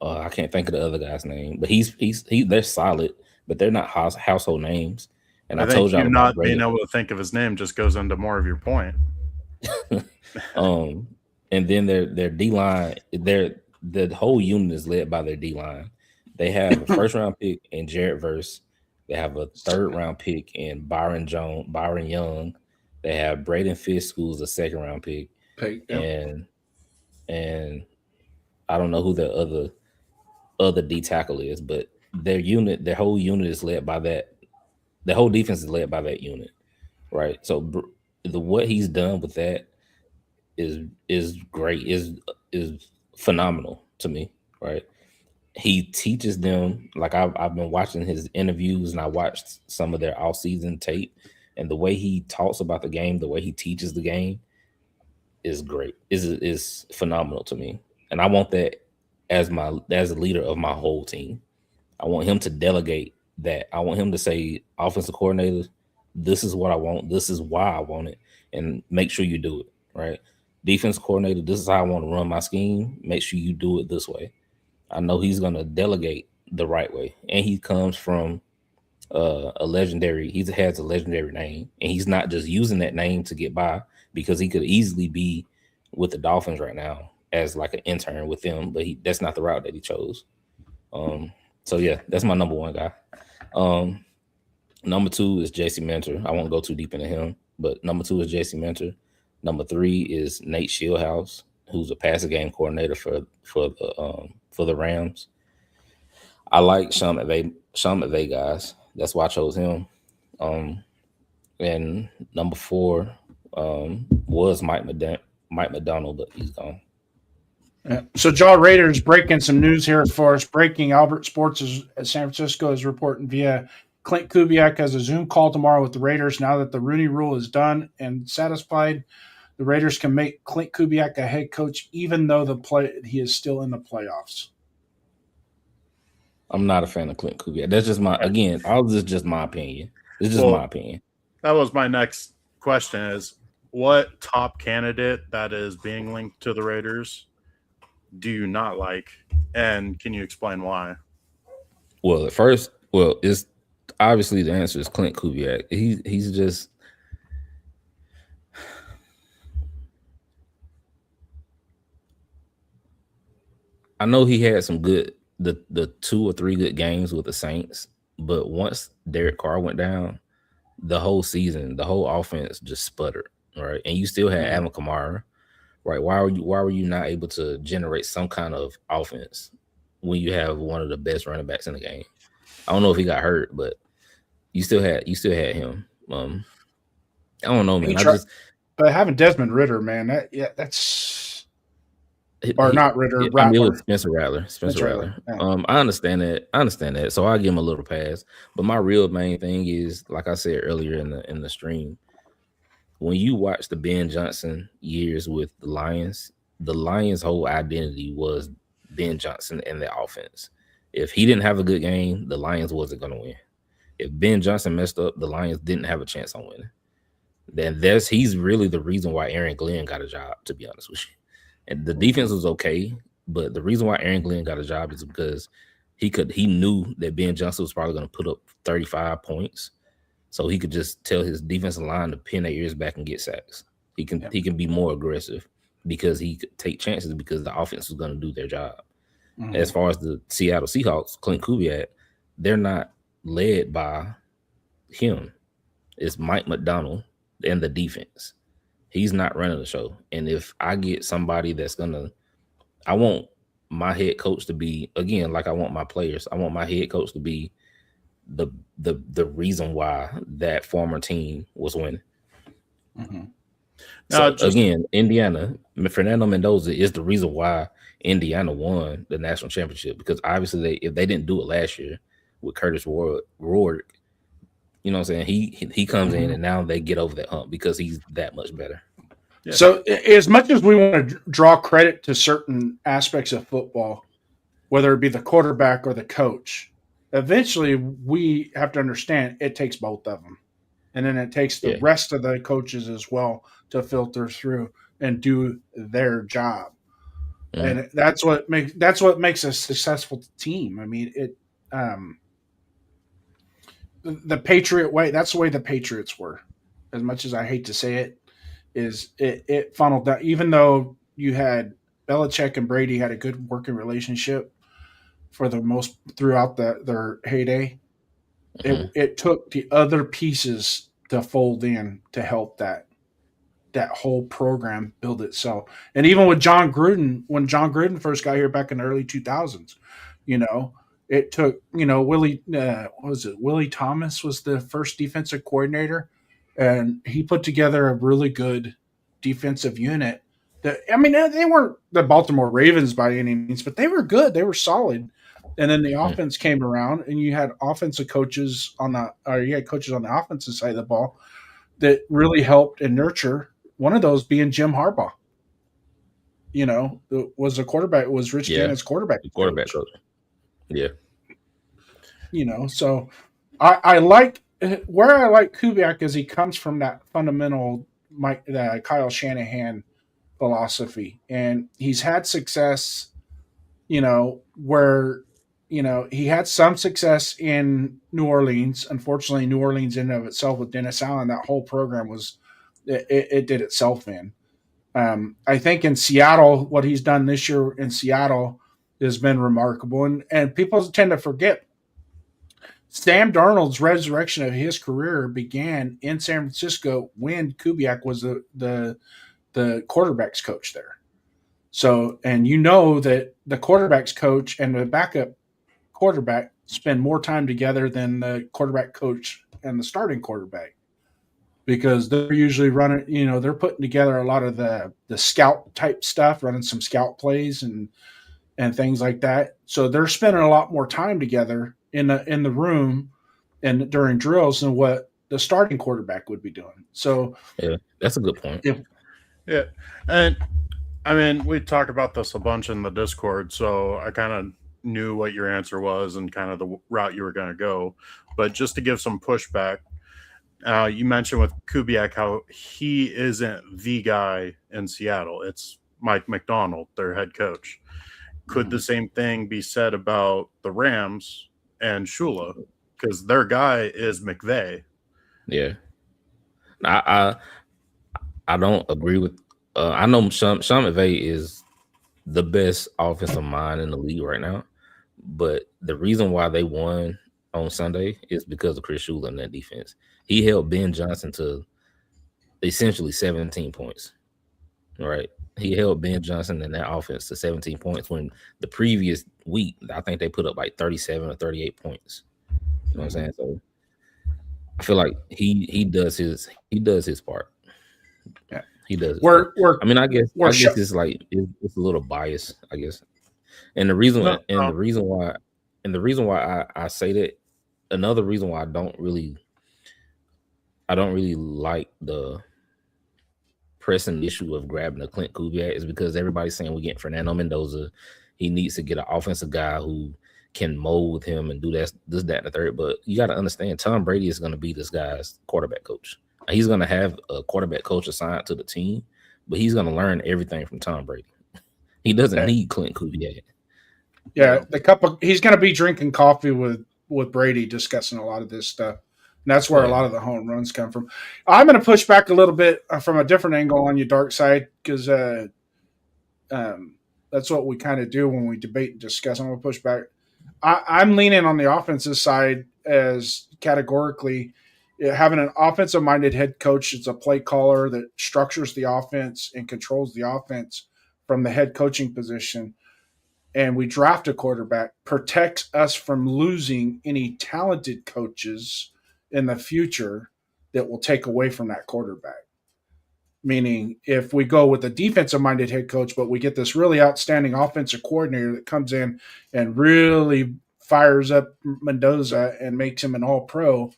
I can't think of the other guy's name, but they're solid, but they're not household names. And I told y'all not being able to think of his name just goes into more of your point. And then their D line, the whole unit is led by their D line. They have a 1st-round pick in Jared Verse. They have a 3rd-round pick in Byron Young. They have Braden Fisk, who's a 2nd-round pick. And I don't know who the other D tackle is, but their whole unit is led by the whole defense is led by that unit, right? So what he's done with that is great, is phenomenal to me, right? He teaches them, like I've been watching his interviews and I watched some of their off-season tape, and the way he talks about the game, the way he teaches the game is great, is phenomenal to me. And I want that as a leader of my whole team. I want him to delegate that. I want him to say, offensive coordinator, this is what I want, this is why I want it, and make sure you do it, right? Defense coordinator, this is how I want to run my scheme. Make sure you do it this way. I know he's going to delegate the right way. And he comes from he has a legendary name. And he's not just using that name to get by, because he could easily be with the Dolphins right now as like an intern with them, but that's not the route that he chose. So yeah, that's my number one guy. Number two is JC Mentor. I won't go too deep into him, but number two is JC Mentor. Number three is Nate Shieldhouse, who's a passing game coordinator for the Rams. I like Sean McVay, guys. That's why I chose him. And number four was Mike McDonald, but he's gone. So, Jaw Raiders breaking some news here for us. Breaking: Albert Sports San Francisco is reporting via Clint Kubiak has a Zoom call tomorrow with the Raiders. Now that the Rooney Rule is done and satisfied, the Raiders can make Clint Kubiak a head coach, even though he is still in the playoffs. I'm not a fan of Clint Kubiak. That's just just my opinion. It's just my opinion. That was my next question: is what top candidate that is being linked to the Raiders do you not like, and can you explain why? Well, it's obviously the answer is Clint Kubiak. He's just. I know he had some good the 2 or 3 good games with the Saints, but once Derek Carr went down, the whole season, the whole offense just sputtered, right? And you still had Alvin Kamara, right? Why were you not able to generate some kind of offense when you have one of the best running backs in the game? I don't know if he got hurt, but you still had him. I don't know, man. But having Desmond Ridder, man, that's not Ridder. It was Spencer Rattler. Yeah. I understand that. So I'll give him a little pass. But my real main thing is, like I said earlier in the stream, when you watch the Ben Johnson years with the Lions whole identity was Ben Johnson and the offense. If he didn't have a good game, the Lions wasn't going to win. If Ben Johnson messed up, the Lions didn't have a chance on winning. Then he's really the reason why Aaron Glenn got a job, to be honest with you. And the defense was okay, but the reason why Aaron Glenn got a job is because he knew that Ben Johnson was probably going to put up 35 points. So he could just tell his defensive line to pin their ears back and get sacks. He can be more aggressive because he could take chances because the offense was going to do their job. Mm-hmm. As far as the Seattle Seahawks, Clint Kubiak, they're not led by him. It's Mike McDonald and the defense. He's not running the show. And if I get somebody I want my head coach to be, again, like I want my players, I want my head coach to be the reason why that former team was winning. Mm-hmm. Again, Indiana, Fernando Mendoza is the reason why Indiana won the national championship, because obviously if they didn't do it last year with Curtis Rourke, you know what I'm saying? He comes in and now they get over that hump because he's that much better. Yeah. So as much as we want to draw credit to certain aspects of football, whether it be the quarterback or the coach, eventually we have to understand it takes both of them. And then it takes the rest of the coaches as well to filter through and do their job. Mm-hmm. And that's what makes a successful team. I mean, the Patriot way, that's the way the Patriots were. As much as I hate to say it, is it funneled down. Even though you had Belichick and Brady had a good working relationship for the most throughout their heyday, mm-hmm. it took the other pieces to fold in to help that whole program build itself. And even with John Gruden, when John Gruden first got here back in the early 2000s, you know, it took, Willie, what was it? Willie Thomas was the first defensive coordinator, and he put together a really good defensive unit. They weren't the Baltimore Ravens by any means, but they were good. They were solid. And then the offense came around, and you had offensive coaches you had coaches on the offensive side of the ball that really helped and nurture. One of those being Jim Harbaugh. Was a quarterback. Was Rich Gannon's quarterback? Quarterback coach. Yeah. So I like where I like Kubiak is he comes from that fundamental Kyle Shanahan philosophy, and he's had success. Where he had some success in New Orleans. Unfortunately, New Orleans in and of itself with Dennis Allen, that whole program it did itself in. I think in Seattle, what he's done this year in Seattle has been remarkable, and people tend to forget Sam Darnold's resurrection of his career began in San Francisco when Kubiak was the quarterback's coach there. So, and that the quarterback's coach and the backup quarterback spend more time together than the quarterback coach and the starting quarterback, because they're usually running, they're putting together a lot of the scout type stuff, running some scout plays and things like that. So they're spending a lot more time together in the room and during drills than what the starting quarterback would be doing. So yeah, that's a good point. Yeah. And we talked about this a bunch in the Discord, so I kind of knew what your answer was and kind of the route you were going to go. But just to give some pushback, you mentioned with Kubiak how he isn't the guy in Seattle. It's Mike McDonald, their head coach. Could the same thing be said about the Rams and Shula? Because their guy is McVay. Yeah. I don't agree with I know Sean McVay is the best offensive mind in the league right now, but the reason why they won on Sunday is because of Chris Shula and that defense. He held Ben Johnson to essentially 17 points, right? He held Ben Johnson and that offense to 17 points when the previous week, I think they put up like 37 or 38 points. You know what I'm saying? So I feel like he does his part. Yeah. He does. I guess it's like it's a little biased, I guess. And the reason why I say that, another reason why I don't really like the pressing issue of grabbing a Clint Kubiak is because everybody's saying we're getting Fernando Mendoza. He needs to get an offensive guy who can mold with him and do this, that, and the third. But you got to understand, Tom Brady is going to be this guy's quarterback coach. He's going to have a quarterback coach assigned to the team, but he's going to learn everything from Tom Brady. He doesn't need Clint Kubiak. Yeah, he's going to be drinking coffee with Brady, discussing a lot of this stuff. And that's where a lot of the home runs come from. I'm going to push back a little bit from a different angle on your dark side, because that's what we kind of do when we debate and discuss. I'm going to push back. I'm leaning on the offensive side as categorically having an offensive-minded head coach. It's a play caller that structures the offense and controls the offense from the head coaching position. And we draft a quarterback, protects us from losing any talented coaches in the future that will take away from that quarterback. Meaning, if we go with a defensive-minded head coach, but we get this really outstanding offensive coordinator that comes in and really fires up Mendoza and makes him an all-pro,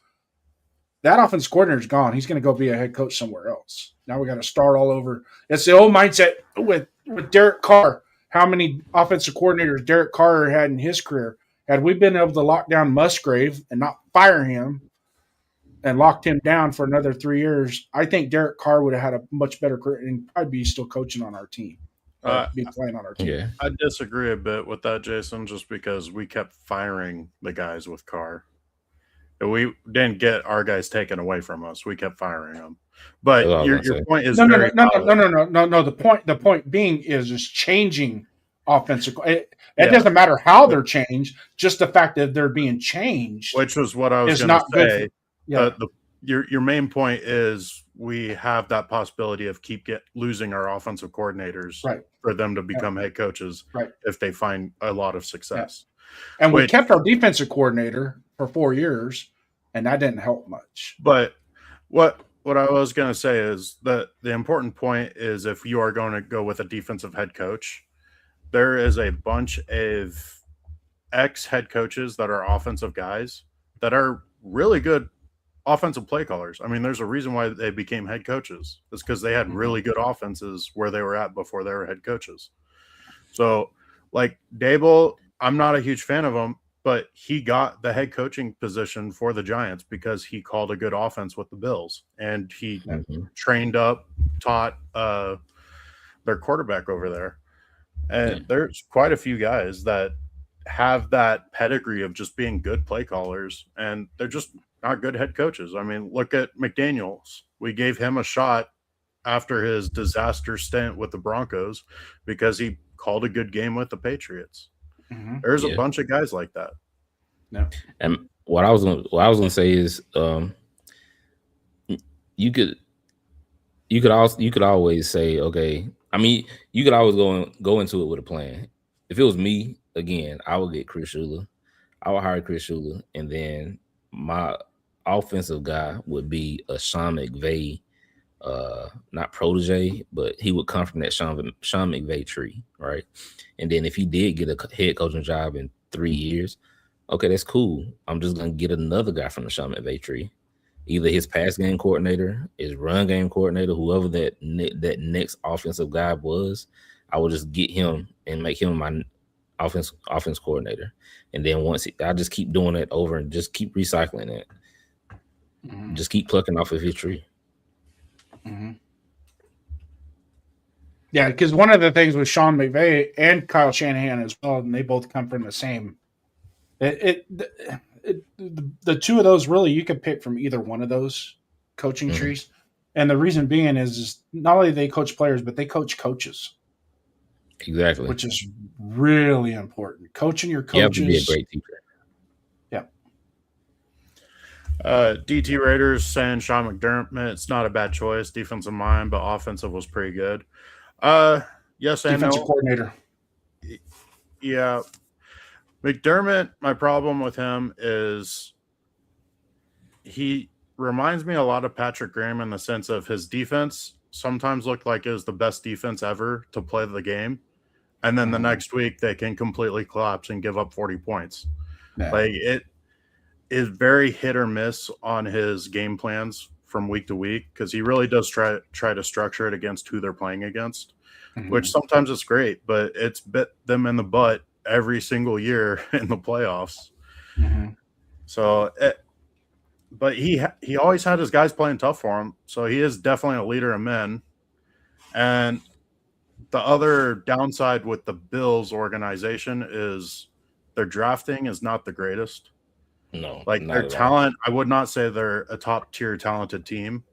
that offensive coordinator is gone. He's going to go be a head coach somewhere else. Now we got to start all over. It's the old mindset with Derek Carr. How many offensive coordinators Derek Carr had in his career? Had we been able to lock down Musgrave and not fire him and locked him down for another 3 years, I think Derek Carr would have had a much better career and I'd be still coaching on our team. Be playing on our team. Yeah. I disagree a bit with that, Jason, just because we kept firing the guys with Carr. We didn't get our guys taken away from us. We kept firing them. But your point is no. The point being is changing offensive. It doesn't matter how they're changed, just the fact that they're being changed. Which was what I was going to say. Your main point is we have that possibility of losing our offensive coordinators for them to become head coaches if they find a lot of success. And we Which- kept our defensive coordinator for 4 years, and that didn't help much. But what I was going to say is that the important point is if you are going to go with a defensive head coach, there is a bunch of ex-head coaches that are offensive guys that are really good offensive play callers. I mean, there's a reason why they became head coaches. It's because they had really good offenses where they were at before they were head coaches. So, like Dable, I'm not a huge fan of him, but he got the head coaching position for the Giants because he called a good offense with the Bills, and he trained up, taught their quarterback over there. And there's quite a few guys that have that pedigree of just being good play callers, and they're just not good head coaches. I mean, look at McDaniels. We gave him a shot after his disaster stint with the Broncos because he called a good game with the Patriots. There's a bunch of guys like that. No. And what I was gonna say is, you could always say, okay. I mean, you could always go into it with a plan. If it was me, again, I would get Chris Shula. I would hire Chris Shula, and then my offensive guy would be a Sean McVay, not protege, but he would come from that Sean McVay tree, right? And then if he did get a head coaching job in 3 years, okay, that's cool. I'm just gonna get another guy from the Sean McVay tree, either his pass game coordinator, his run game coordinator, whoever that next offensive guy was. I would just get him and make him my offense coordinator, and then I just keep doing it over and just keep recycling it. Just keep plucking off of his tree. Yeah, because one of the things with Sean McVay and Kyle Shanahan as well, and they both come from the same. The two of those, really, you could pick from either one of those coaching trees, and the reason being is not only they coach players, but they coach coaches. Exactly, which is really important. Coaching your coaches. You have to be a great teacher. DT Raiders saying Sean McDermott. It's not a bad choice. Defensive mind, but offensive was pretty good. Yes and defensive no. coordinator. Yeah. McDermott, my problem with him is he reminds me a lot of Patrick Graham in the sense of his defense sometimes looked like it was the best defense ever to play the game. And then the next week they can completely collapse and give up 40 points. Yeah. Like it is very hit or miss on his game plans from week to week because he really does try to structure it against who they're playing against, which sometimes it's great, but it's bit them in the butt every single year in the playoffs. So, but he always had his guys playing tough for him, so he is definitely a leader of men. And the other downside with the Bills organization is their drafting is not the greatest. No, like their talent, I would not say they're a top tier talented team.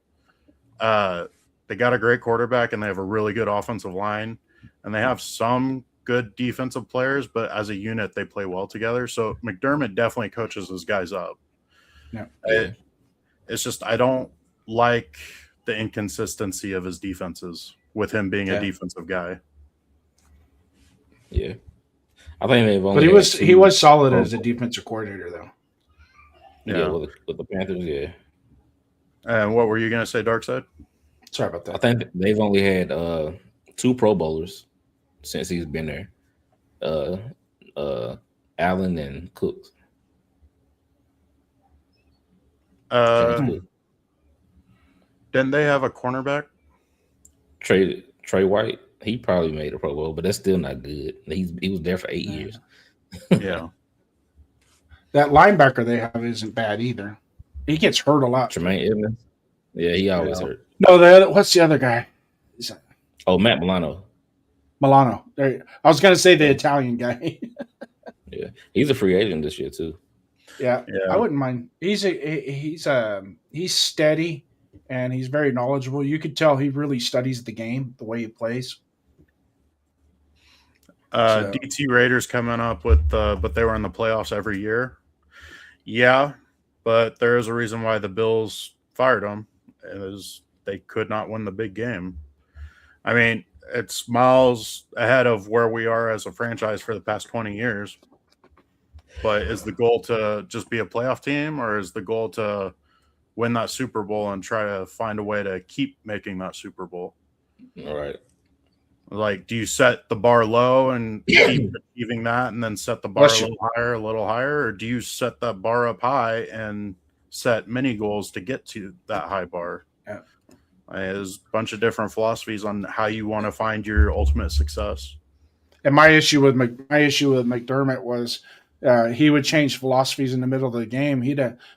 They got a great quarterback and they have a really good offensive line, and they have some good defensive players, but as a unit, they play well together. So McDermott definitely coaches his guys up. Yeah. It's just I don't like the inconsistency of his defenses with him being a defensive guy. Yeah, I think they've only. But he was solid as a defensive coordinator, though. Yeah, with the Panthers, yeah. And what were you gonna say, Darkside? Sorry about that. I think they've only had 2 Pro Bowlers since he's been there. Allen and Cooks. Didn't they have a cornerback? Trey White. He probably made a Pro Bowl, but that's still not good. He was there for 8 years. Yeah. That linebacker they have isn't bad either. He gets hurt a lot. Tremaine Edmonds. Yeah, he always hurt. No, what's the other guy? Oh, Matt Milano. Milano. I was going to say the Italian guy. Yeah, he's a free agent this year too. Yeah, I wouldn't mind. He's steady and he's very knowledgeable. You could tell he really studies the game, the way he plays. DT Raiders coming up with, but they were in the playoffs every year. Yeah, but there is a reason why the Bills fired them. Is they could not win the big game. I mean, it's miles ahead of where we are as a franchise for the past 20 years. But is the goal to just be a playoff team, or is the goal to win that Super Bowl and try to find a way to keep making that Super Bowl? All right. Like, do you set the bar low and keep achieving that, and then set the bar a little higher, or do you set that bar up high and set mini goals to get to that high bar? Yeah. There's a bunch of different philosophies on how you want to find your ultimate success. And my issue with McDermott was he would change philosophies in the middle of the game.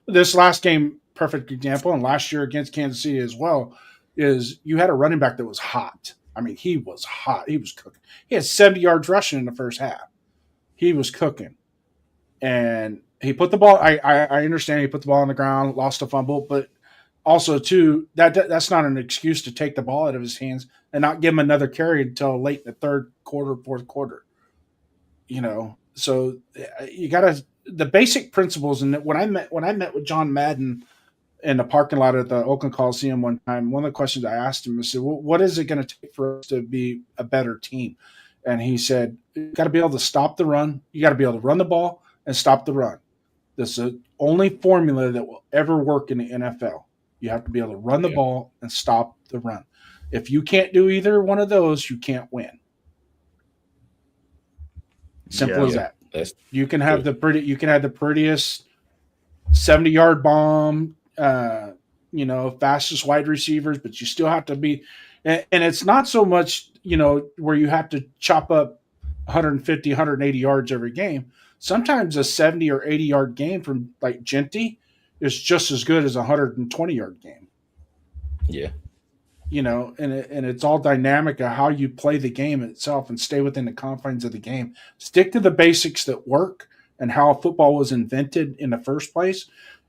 This last game, perfect example, and last year against Kansas City as well, is you had a running back that was hot. I mean, he was hot. He was cooking. He had 70 yards rushing in the first half. He was cooking. And he put the ball – I understand he put the ball on the ground, lost a fumble, but also, too, that's not an excuse to take the ball out of his hands and not give him another carry until late in the third quarter, fourth quarter. You know, so you got to – the basic principles, and when I met with John Madden – in the parking lot at the Oakland Coliseum one time, one of the questions I asked him, I said, well, what is it going to take for us to be a better team? And he said, you got to be able to stop the run. You got to be able to run the ball and stop the run. This is the only formula that will ever work in the NFL. You have to be able to run the ball and stop the run. If you can't do either one of those, you can't win. Simple as that. You can have the prettiest 70-yard bomb, fastest wide receivers, but you still have to be, and it's not so much, where you have to chop up 150, 180 yards every game. Sometimes a 70 or 80 yard game from like Genty is just as good as a 120 yard game. Yeah. And it's all dynamic of how you play the game itself and stay within the confines of the game. Stick to the basics that work and how football was invented in the first place,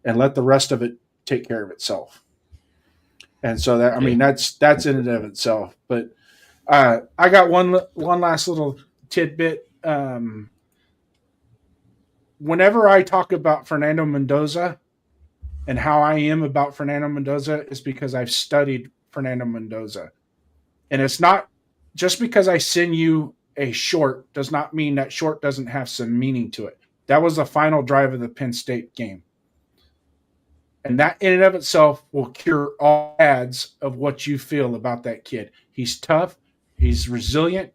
and let the rest of it take care of itself. And so that's in and of itself. But I got one last little tidbit. Whenever I talk about Fernando Mendoza and how I am about Fernando Mendoza is because I've studied Fernando Mendoza. And it's not just because I send you a short does not mean that short doesn't have some meaning to it. That was the final drive of the Penn State game. And that in and of itself will cure all ads of what you feel about that kid. He's tough, he's resilient,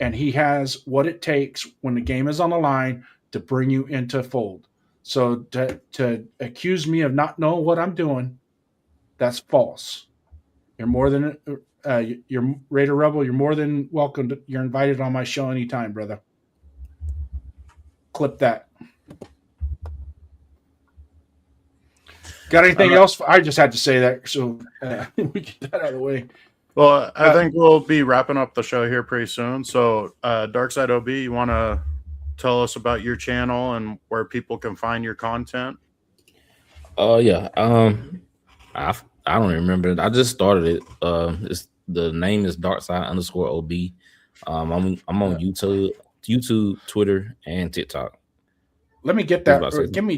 and he has what it takes when the game is on the line to bring you into fold. So to accuse me of not knowing what I'm doing, that's false. You're more than you're Raider Rebel. You're more than welcome. You're invited on my show anytime, brother. Clip that. Got anything else? I just had to say that so we get that out of the way. Well, I think we'll be wrapping up the show here pretty soon. So, Darkside OB, you want to tell us about your channel and where people can find your content? Yeah. I don't remember. I just started it. The name is Darkside_OB. I'm on YouTube, Twitter, and TikTok. Let me get that. Give me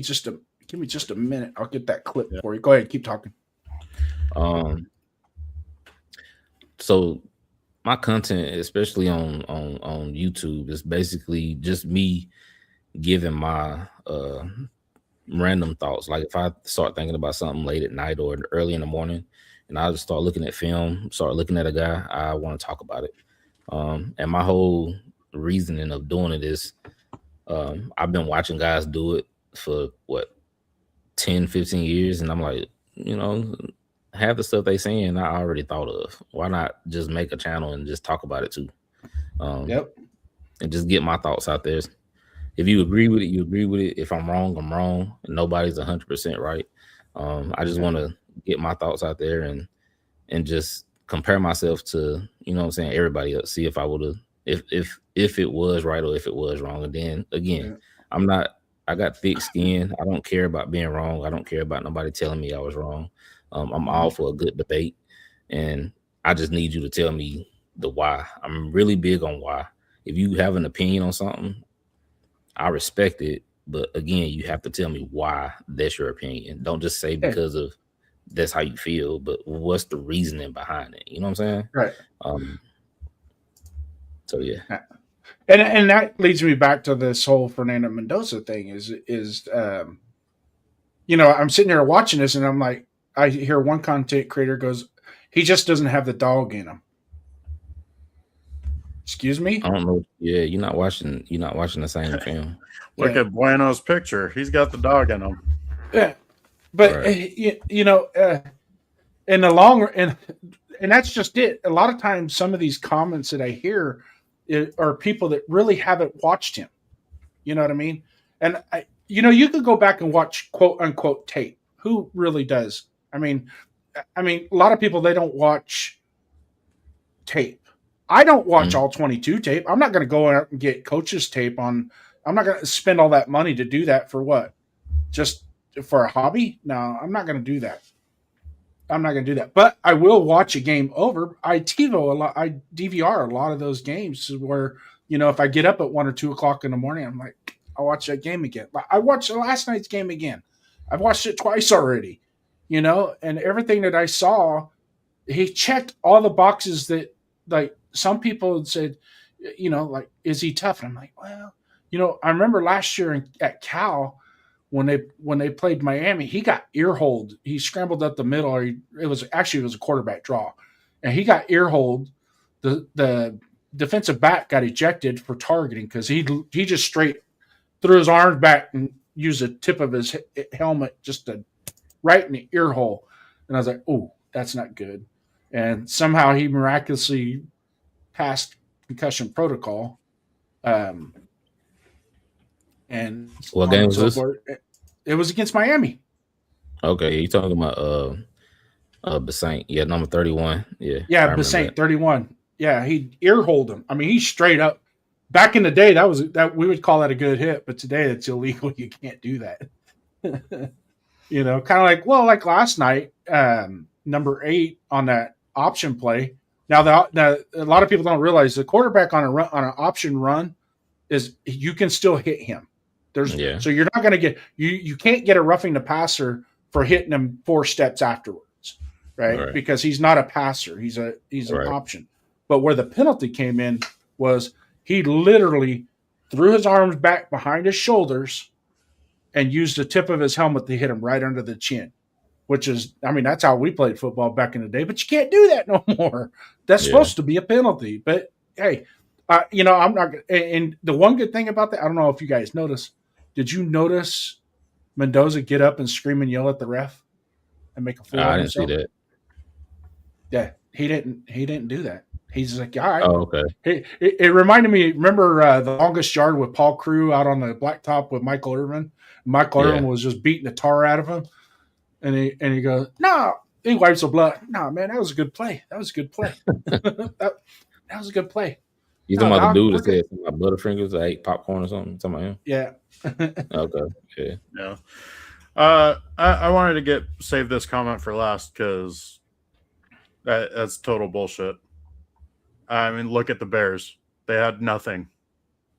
just a minute. I'll get that clip for you. Go ahead. Keep talking. So my content, especially on YouTube, is basically just me giving my random thoughts. Like if I start thinking about something late at night or early in the morning, and I just start looking at film, start looking at a guy, I want to talk about it. And my whole reasoning of doing it is I've been watching guys do it for 10, 15 years, and I'm like, half the stuff they saying I already thought of. Why not just make a channel and just talk about it too? And just get my thoughts out there. If you agree with it, you agree with it. If I'm wrong, I'm wrong. Nobody's 100% right. I just want to get my thoughts out there and just compare myself to, everybody else. See if I would have, if it was right or if it was wrong. And then again, I got thick skin. I don't care about being wrong. I don't care about nobody telling me I was wrong. I'm all for a good debate, and I just need you to tell me the why. I'm really big on why. If you have an opinion on something, I respect it, but again, you have to tell me why that's your opinion. Don't just say because of that's how you feel, but what's the reasoning behind it? You know what I'm saying? Right. So yeah. And that leads me back to this whole Fernando Mendoza thing. I'm sitting here watching this, and I'm like, I hear one content creator goes, he just doesn't have the dog in him. Excuse me? I don't know. Yeah, you're not watching the same film. Look at Bueno's picture. He's got the dog in him. Yeah, but Right. in the long run, and that's just it. A lot of times, some of these comments that I hear are people that really haven't watched him. You know what I mean? And you could go back and watch quote unquote tape. Who really does? I mean, a lot of people, they don't watch tape. I don't watch all 22 tape. I'm not going to go out and get coaches tape on. I'm not going to spend all that money to do that for what? Just for a hobby? No, I'm not going to do that. I'm not going to do that. But I will watch a game over. I TiVo a lot. I DVR a lot of those games where, if I get up at 1 or 2 o'clock in the morning, I'm like, I'll watch that game again. I watched last night's game again. I've watched it twice already, and everything that I saw, he checked all the boxes that, like, some people had said, like, is he tough? And I'm like, well, I remember last year at Cal when they played Miami, he got ear-holed. He scrambled up the middle. It was a quarterback draw, and he got ear-holed. The defensive back got ejected for targeting because he just straight threw his arms back and used the tip of his helmet just to right in the ear hole. And I was like, oh, that's not good. And somehow he miraculously passed concussion protocol. And What game was this? It was against Miami. Okay, you talking about Basaint? Yeah, number 31. Yeah, Basaint 31. Yeah, he ear-holed him. I mean, he straight up. Back in the day, that we would call that a good hit, but today it's illegal. You can't do that. Kind of like last night, number 8 on that option play. Now, a lot of people don't realize the quarterback on an option run is you can still hit him. So you're not going to get you can't get a roughing the passer for hitting him 4 steps afterwards, right? Because he's not a passer. He's an option. But where the penalty came in was he literally threw his arms back behind his shoulders and used the tip of his helmet to hit him right under the chin, which is, that's how we played football back in the day, but you can't do that no more. That's supposed to be a penalty. But hey, I'm not. And the one good thing about that, I don't know if you guys noticed. Did you notice Mendoza get up and scream and yell at the ref and make a fool of himself? I didn't see that. Yeah, he didn't do that. He's like, all right. Oh, okay. It reminded me. Remember the longest yard with Paul Crew out on the blacktop with Michael Irvin. Michael Irvin was just beating the tar out of him, and he goes, no. He wipes the blood. No, man, that was a good play. That was a good play. that was a good play. You talking about the dude that said something about Butterfingers? I ate popcorn or something? Talking about him? Yeah. Okay. Yeah. I wanted to save this comment for last because that's total bullshit. I mean, look at the Bears. They had nothing.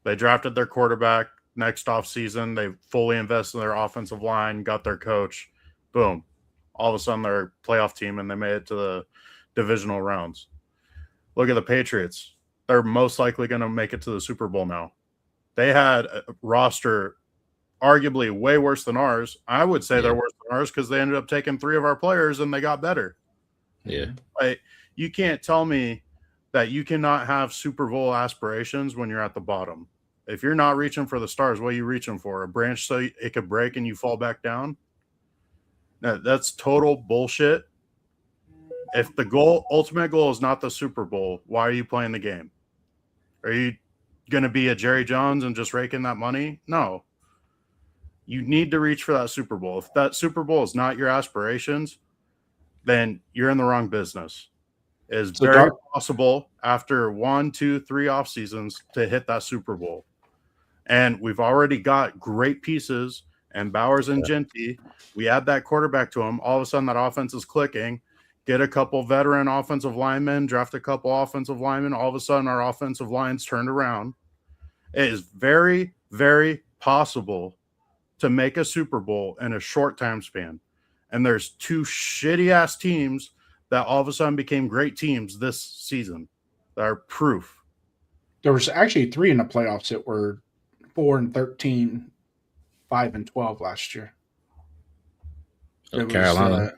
They drafted their quarterback next offseason. They fully invested in their offensive line, got their coach. Boom. All of a sudden, they're a playoff team, and they made it to the divisional rounds. Look at the Patriots. They're most likely going to make it to the Super Bowl now. They had a roster arguably way worse than ours. I would say they're worse than ours because they ended up taking 3 of our players, and they got better. Yeah. You can't tell me that you cannot have Super Bowl aspirations when you're at the bottom. If you're not reaching for the stars, what are you reaching for? A branch so it could break and you fall back down? No, that's total bullshit. If the ultimate goal is not the Super Bowl, why are you playing the game? Are you going to be a Jerry Jones and just raking that money? No. You need to reach for that Super Bowl. If that Super Bowl is not your aspirations, then you're in the wrong business. It is very possible after 1, 2, 3 off seasons to hit that Super Bowl. And we've already got great pieces and Bowers and Genty. We add that quarterback to them. All of a sudden that offense is clicking. Get a couple veteran offensive linemen, draft a couple offensive linemen. All of a sudden our offensive line's turned around. It is very, very possible to make a Super Bowl in a short time span. And there's 2 shitty-ass teams that all of a sudden became great teams this season that are proof. There was actually 3 in the playoffs that were 4-13, 5-12 last year. It was Carolina,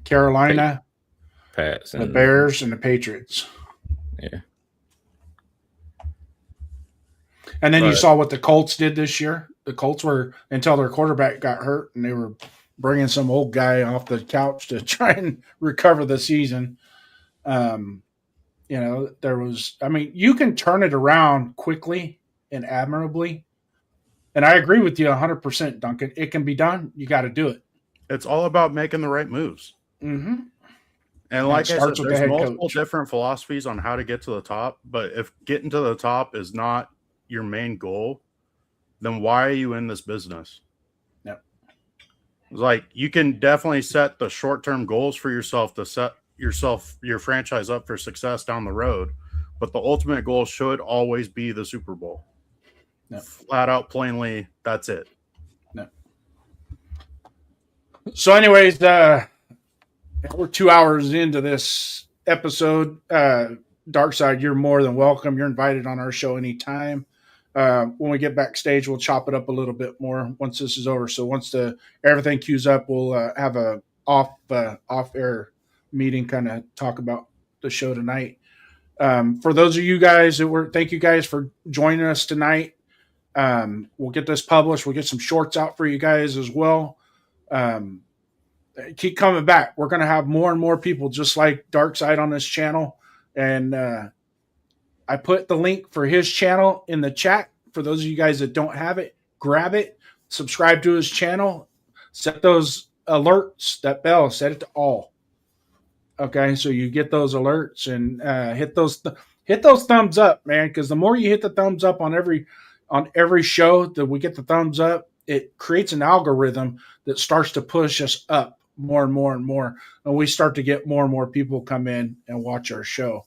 Carolina, Pats, the and Bears, and the Patriots. yeah. And then you Right. saw what the Colts did this year. The Colts were, until their quarterback got hurt, and they were bringing some old guy off the couch to try and recover the season. There was, I mean, you can turn it around quickly and admirably. And I agree with you 100%, Duncan. It can be done. You got to do it. It's all about making the right moves. Mm-hmm. And like I said, starts with the there's head multiple coach. different philosophies on how to get to the top. But if getting to the top is not your main goal, then why are you in this business? Yep. Like, you can definitely set the short-term goals for yourself to set your franchise up for success down the road. But the ultimate goal should always be the Super Bowl. Yep. Flat out, plainly, that's it. So, anyways, we're 2 hours into this episode. Darkside, you're more than welcome. You're invited on our show anytime. When we get backstage, we'll chop it up a little bit more once this is over. So once everything queues up, we'll have a off air meeting, kind of talk about the show tonight. For those of you guys thank you guys for joining us tonight. We'll get this published. We'll get some shorts out for you guys as well. Keep coming back. We're going to have more and more people just like Darkside on this channel. And I put the link for his channel in the chat. For those of you guys that don't have it, grab it, subscribe to his channel, set those alerts, that bell, set it to all. Okay, so you get those alerts and hit those thumbs up, man, because the more you hit the thumbs up on every show that we get the thumbs up, it creates an algorithm that starts to push us up more and more and more, and we start to get more and more people come in and watch our show.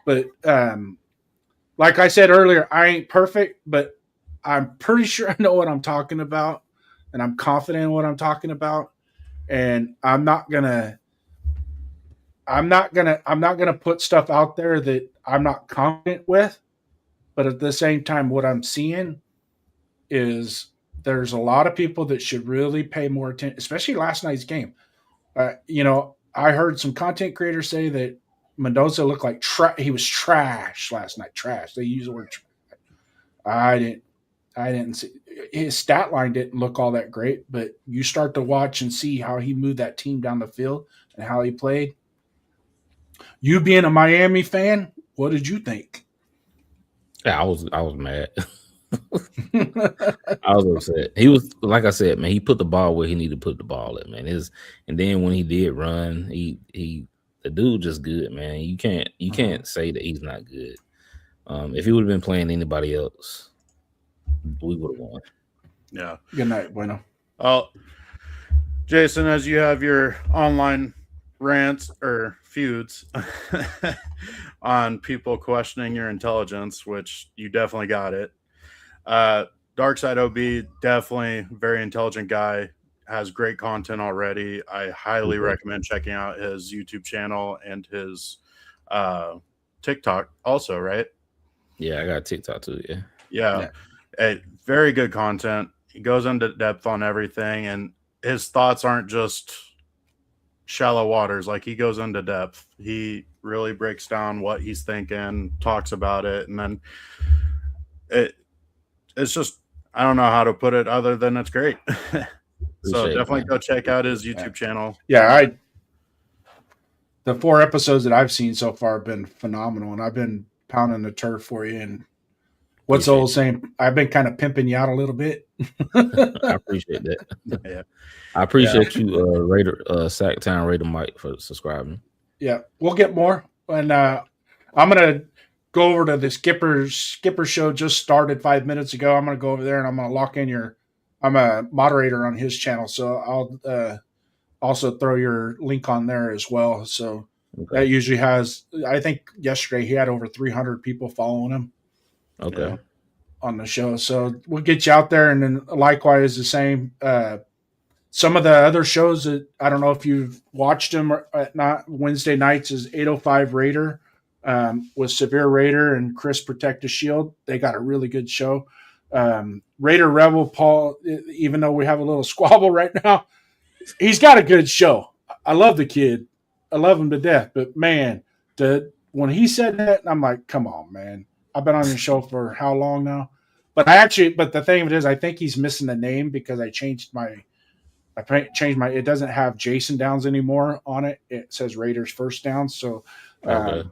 But like I said earlier, I ain't perfect, but I'm pretty sure I know what I'm talking about, and I'm confident in what I'm talking about, and I'm not gonna put stuff out there that I'm not confident with. But at the same time, what I'm seeing is there's a lot of people that should really pay more attention, especially last night's game. I heard some content creators say that Mendoza looked like he was trash last night. Trash. They use the word trash. I didn't see his stat line didn't look all that great, but you start to watch and see how he moved that team down the field and how he played. You being a Miami fan, what did you think? Yeah, I was mad. I was upset. He was, like I said, man, he put the ball where he needed to put the ball at, man. And then when he did run, the dude just good, man. You can't say that he's not good. If he would have been playing anybody else, we would have won. Yeah. Good night, Bueno. Jason, as you have your online rants or feuds on people questioning your intelligence, which you definitely got it. Darkside OB, definitely very intelligent guy, has great content already. I highly recommend checking out his YouTube channel and his TikTok also, right? Yeah, I got TikTok too. Yeah. Very good content. He goes into depth on everything, and his thoughts aren't just shallow waters. Like, he goes into depth. He really breaks down what he's thinking, talks about it, and then it's just, I don't know how to put it other than it's great. So definitely go check out his YouTube channel. Yeah, the 4 episodes that I've seen so far have been phenomenal, and I've been pounding the turf for you. And what's the old saying? I've been kind of pimping you out a little bit. I appreciate that. Yeah. I appreciate you, Sacktown Raider Mike, for subscribing. Yeah, we'll get more. And I'm gonna go over to the Skipper show. Just started 5 minutes ago. I'm gonna go over there and I'm gonna lock in I'm a moderator on his channel, so I'll also throw your link on there as well. So that usually has, I think yesterday he had over 300 people following him. Okay. On the show. So we'll get you out there. And then likewise the same. Some of the other shows that I don't know if you've watched them or not, Wednesday nights is 805 Raider. with Severe Raider and Chris Protect the Shield. They got a really good show. Raider Rebel Paul, even though we have a little squabble right now, he's got a good show. I love the kid. I love him to death. But man, when he said that, I'm like, come on, man. I've been on your show for how long now? But the thing of it is, I think he's missing the name because I changed my. It doesn't have Jason Downs anymore on it. It says Raiders First Downs. So you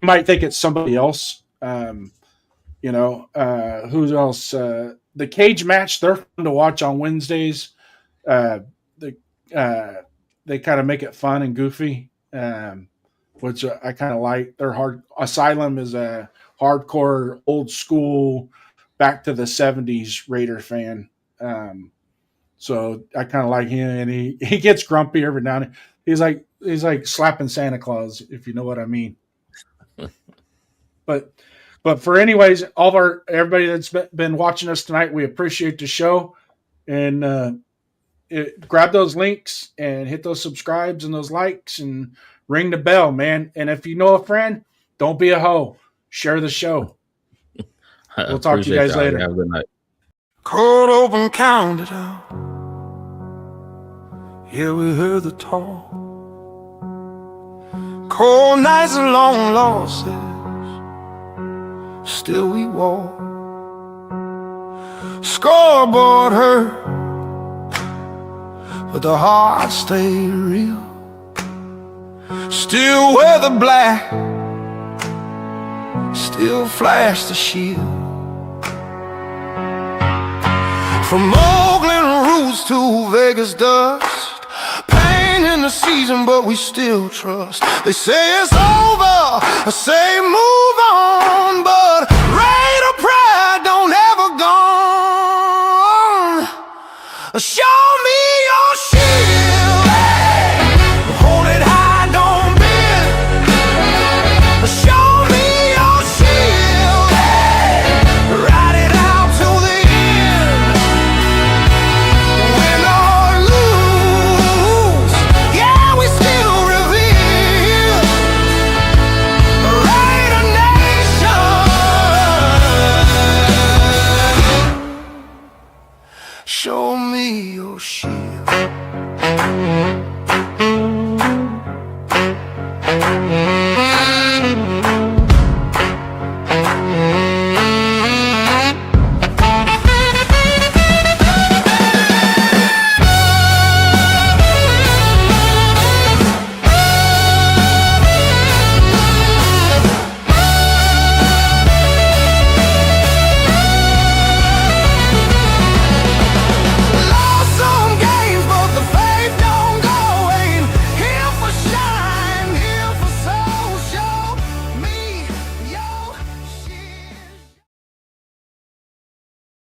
might think it's somebody else. Who else? The cage match, they're fun to watch on Wednesdays. They kind of make it fun and goofy, which I kind of like. They're hard. Asylum is a hardcore, old school, back to the 70s Raider fan. So I kind of like him, and he gets grumpy every now and then. He's like slapping Santa Claus, if you know what I mean. But for anyways, everybody that's been watching us tonight, we appreciate the show, and grab those links and hit those subscribes and those likes and ring the bell, man. And if you know a friend, don't be a hoe. Share the show. We'll talk to you guys later. Have a good night. Cold open, counted out. Yeah, we heard the talk. Cold nights and long losses, still we walk. Scoreboard hurt, but the heart stayed real. Still wear the black, still flash the shield. From Oakland roots to Vegas dust, pain in the season, but we still trust. They say it's over, I say move on, but